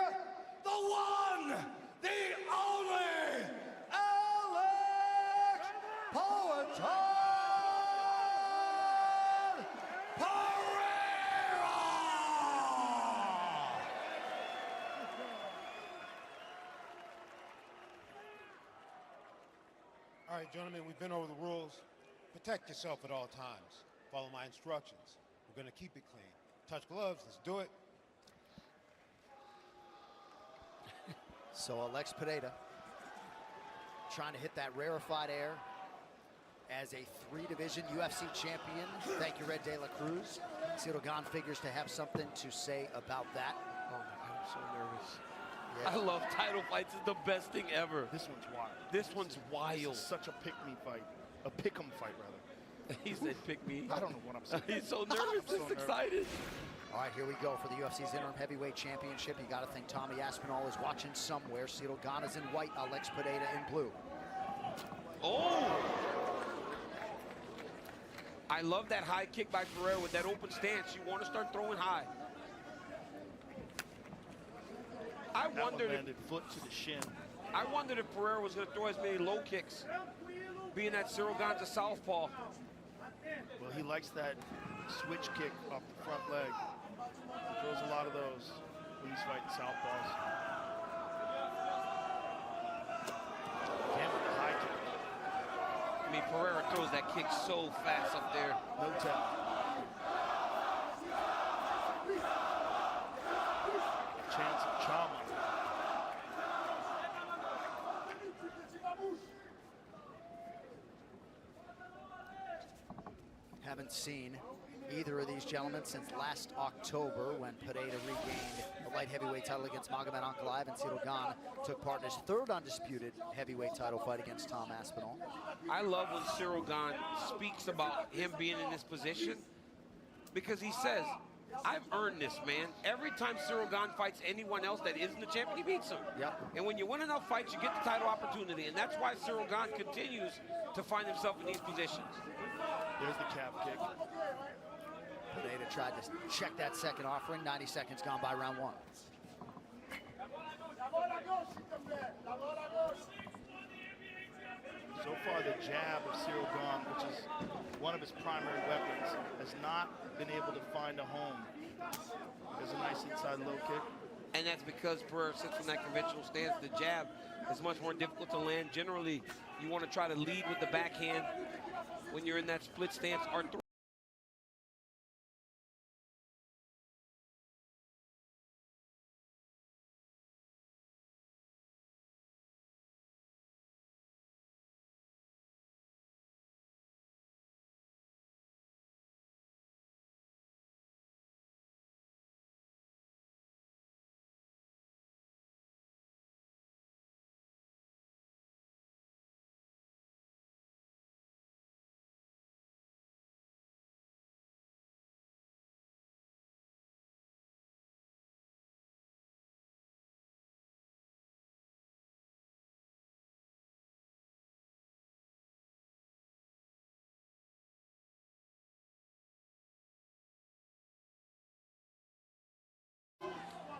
the one, the only, Alex Poetan. All right, gentlemen, we've been over the rules. Protect yourself at all times. Follow my instructions. We're going to keep it clean. Touch gloves. Let's do it. So Alex Pineda trying to hit that rarefied air as a 3-division UFC champion. Thank you, Red De La Cruz. Cyril Gane figures to have something to say about that. Oh my God, I'm so nervous. Yeah. I love title fights. It's the best thing ever. This one's wild. This one's wild. This is such a pick-me fight. A pick-em fight, rather. He said pick me. I don't know what I'm saying. He's so nervous. I'm so He's excited. All right, here we go for the UFC's interim heavyweight championship. You got to think Tommy Aspinall is watching somewhere. Cyril Gane is in white, Alex Pineda in blue. Oh! I love that high kick by Pereira with that open stance. You want to start throwing high. I wondered if foot to the shin. I wondered if Pereira was going to throw as many low kicks, being that Cyril Gane's a southpaw. Well, he likes that switch kick off the front leg. He throws a lot of those when he's fighting southpaws. Again with the high kick. I mean, Pereira throws that kick so fast up there. No tell. Chance of trauma. Haven't seen either of these gentlemen since last October when Pineda regained the light heavyweight title against Magomed Ankalaev, and Cyril Gane took part in his third undisputed heavyweight title fight against Tom Aspinall. I love when Cyril Gane speaks about him being in this position, because he says, I've earned this, man. Every time Cyril Gane fights anyone else that isn't the champion, he beats him. Yep. And when you win enough fights, you get the title opportunity, and that's why Cyril Gane continues to find himself in these positions. There's the calf kick. Pineda tried to check that second offering. 90 seconds gone by round one. So far, the jab of Cyril Gane, which is one of his primary weapons, has not been able to find a home. There's a nice inside low kick. And that's because Pereira sits in that conventional stance. The jab is much more difficult to land. Generally, you want to try to lead with the backhand when you're in that split stance. Or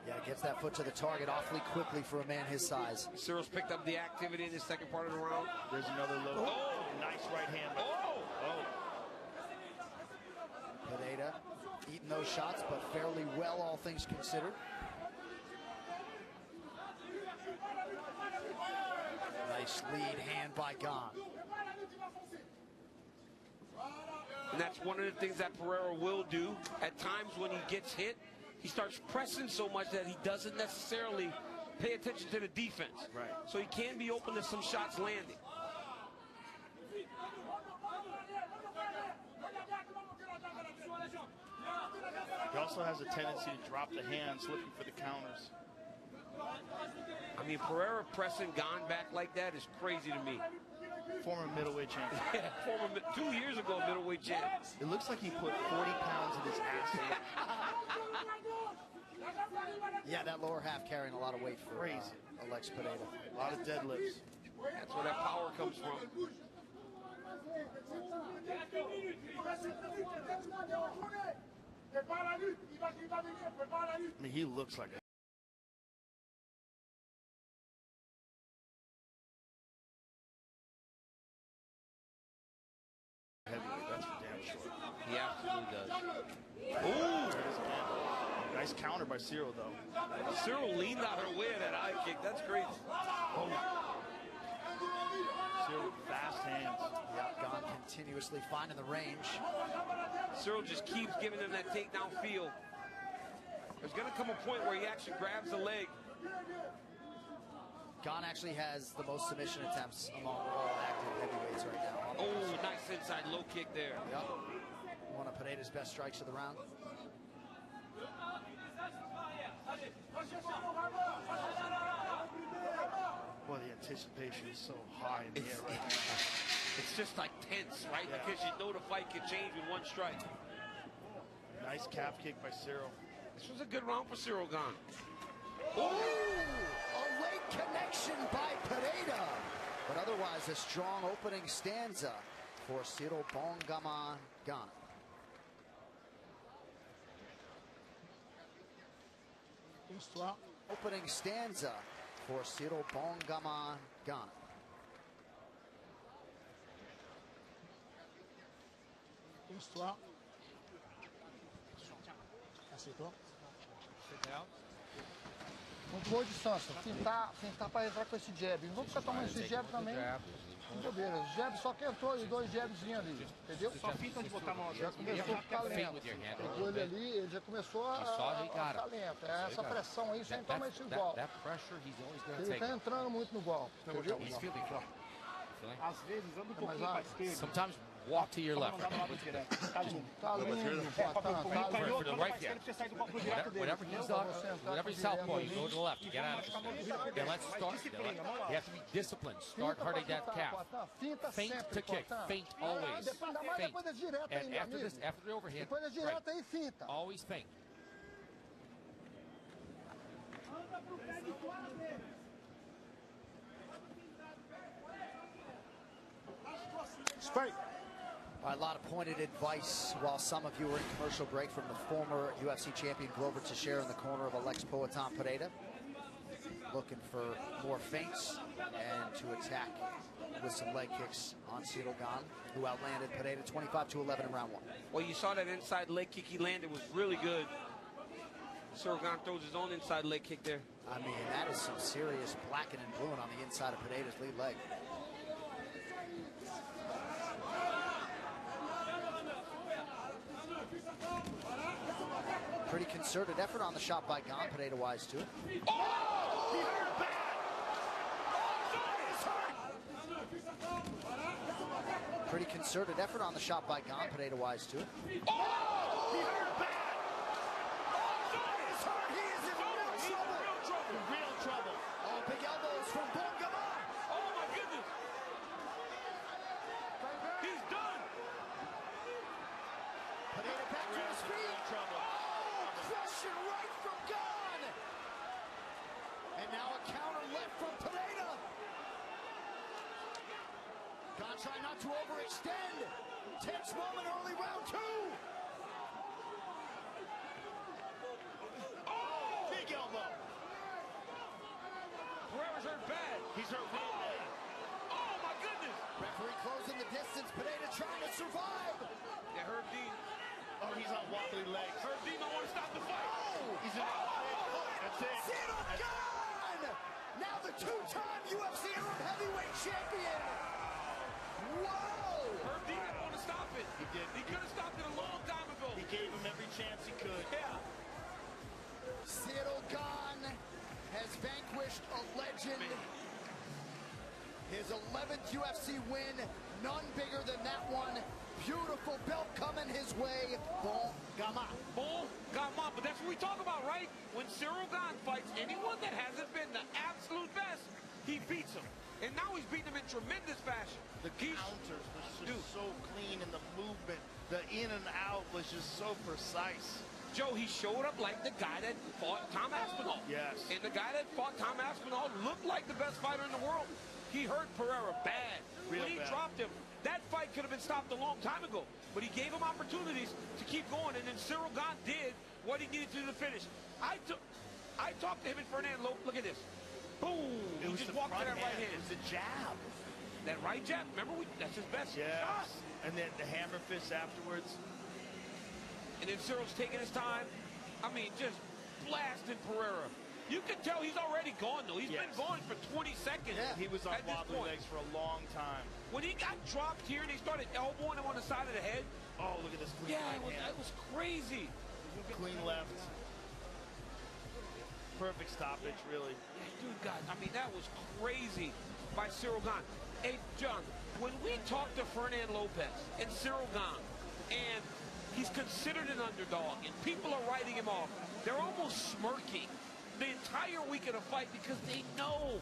Yeah, gets that foot to the target awfully quickly for a man his size. Cyril's picked up the activity in the second part of the round. There's another low. Oh, nice right hand. Pineda eating those shots, but fairly well, all things considered. Nice lead hand by Gane. And that's one of the things that Pereira will do. At times when he gets hit, he starts pressing so much that he doesn't necessarily pay attention to the defense. Right. So he can be open to some shots landing. He also has a tendency to drop the hands, looking for the counters. I mean, Pereira pressing Gane back like that is crazy to me. Former middleweight champion. Former 2 years ago middleweight champ. It looks like he put 40 pounds of his ass in. Yeah, that lower half carrying a lot of weight for Alex Pineda. A lot of deadlifts. That's where that power comes from. I mean, he looks like a heavyweight, that's for damn sure. He absolutely does. Ooh! Nice counter by Cyril, though. Cyril leaned out her way of that high kick. That's crazy. Oh. Cyril, fast hands. Yeah, Gone continuously finding the range. Cyril just keeps giving him that takedown feel. There's going to come a point where he actually grabs the leg. Gone actually has the most submission attempts among all active heavyweights right now. Oh, nice inside low kick there. Yep. One of Pineda's best strikes of the round. Well, the anticipation is so high in the air right now. It's just like tense, right? Yeah. Because you know the fight can change with one strike. Nice calf kick by Cyril. This was a good round for Cyril Gane. Ooh, a late connection by Pineda. But otherwise, a strong opening stanza for Cyril Bongaman Gane. Opening stanza for Cyril Bongaman Gane. Aceitou? Muito boa distância. Tentar para entrar com esse jab. Não vou ficar tomando esse jab também. Bobeira. O jab só que entrou e 2 jabzinhos ali. Entendeu? Só finta de botar a mão. Já começou a ficar lento. Pegou ele ali, ele já começou a ficar lento. Essa pressão aí sem tomar esse golpe. Ele está entrando muito no golpe. Entendeu? Às vezes, anda um pouquinho para a esquerda. Sometimes walk to your left. Tá lindo. For the right, yeah. Whatever he's southpaw, you go to the left. You get out of it. Then let's start. You have to be disciplined. Start hurting that calf. Feint to kick. Feint always. Feint. And after this, after the overhand, right. Always feint. Straight. A lot of pointed advice while some of you were in commercial break from the former UFC champion Glover Teixeira in the corner of Alex Poatan Pineda. Looking for more feints and to attack with some leg kicks on Cyril Gane, who outlanded Pineda 25-11 in round 1. Well, you saw that inside leg kick he landed was really good. Cyril Gane throws his own inside leg kick there. I mean, that is some serious blacking and bluing on the inside of Pineda's lead leg. Pretty concerted effort on the shot by Gane, Pineda wise too. Oh! He hurt bad! Pretty concerted effort on the shot by Gane, Pineda wise too. Oh! He hurt bad! He is in real trouble! Real trouble! Oh, big elbows from Bongaman! Oh my goodness! He's done! Pineda back to his feet! Pressure right from Gane! And now a counter left from Pineda! Gane trying not to overextend! Tense moment early round 2! Oh! Big elbow! Pereira's hurt bad. He's hurt real bad. Oh my goodness! Referee closing the distance. Pineda trying to survive! Yeah, Herb Dean. Oh, he's on wobbly legs. Herb Dean don't want to stop the fight. Oh! He's in That's it. Cyril Gane! Now the 2-time UFC interim heavyweight champion! Whoa! Herb Dean didn't want to stop it. He did. He could have stopped it a long time ago. He gave him every chance he could. Yeah. Cyril Gane has vanquished a legend. His 11th UFC win, none bigger than that one. Beautiful belt coming his way. Bongaman. Bongaman, but that's what we talk about, right? When Cyril Gane fights anyone that hasn't been the absolute best, he beats him. And now he's beating him in tremendous fashion. The counters were just so clean, and the movement, the in and out was just so precise. Joe, he showed up like the guy that fought Tom Aspinall. Yes. And the guy that fought Tom Aspinall looked like the best fighter in the world. He hurt Pereira bad. Real when he bad. dropped him, that fight could have been stopped a long time ago. But he gave him opportunities to keep going, and then Cyril Gane did what he needed to do to finish. I talked to him and Fernando. Look at this. Boom. It was just the walked to front that right hand. It was the jab. That right jab, remember, that's his best shot. And then the hammer fist afterwards. And then Cyril's taking his time. I mean, just blasting Pereira. You can tell he's already gone, though. He's been gone for 20 seconds. Yeah. He was on wobbly legs for a long time. When he got dropped here and they started elbowing him on the side of the head. Oh, look at this clean right hand. It was crazy. Clean left. Perfect stoppage, really. Dude, guys, I mean, that was crazy by Cyril Gane. Hey, John, when we talk to Fernand Lopez and Cyril Gane, and he's considered an underdog, and people are writing him off, they're almost smirking the entire week of the fight because they know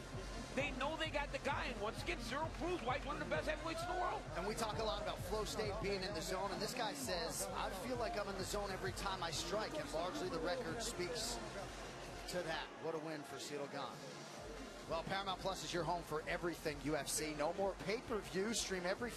they got the guy. And once again, Cyril proves why he's one of the best heavyweights in the world. And we talk a lot about flow state being in the zone, and this guy says, I feel like I'm in the zone every time I strike, and largely the record speaks to that. What a win for Cyril Gane. Well, Paramount Plus is your home for everything UFC. No more pay-per-view. Stream every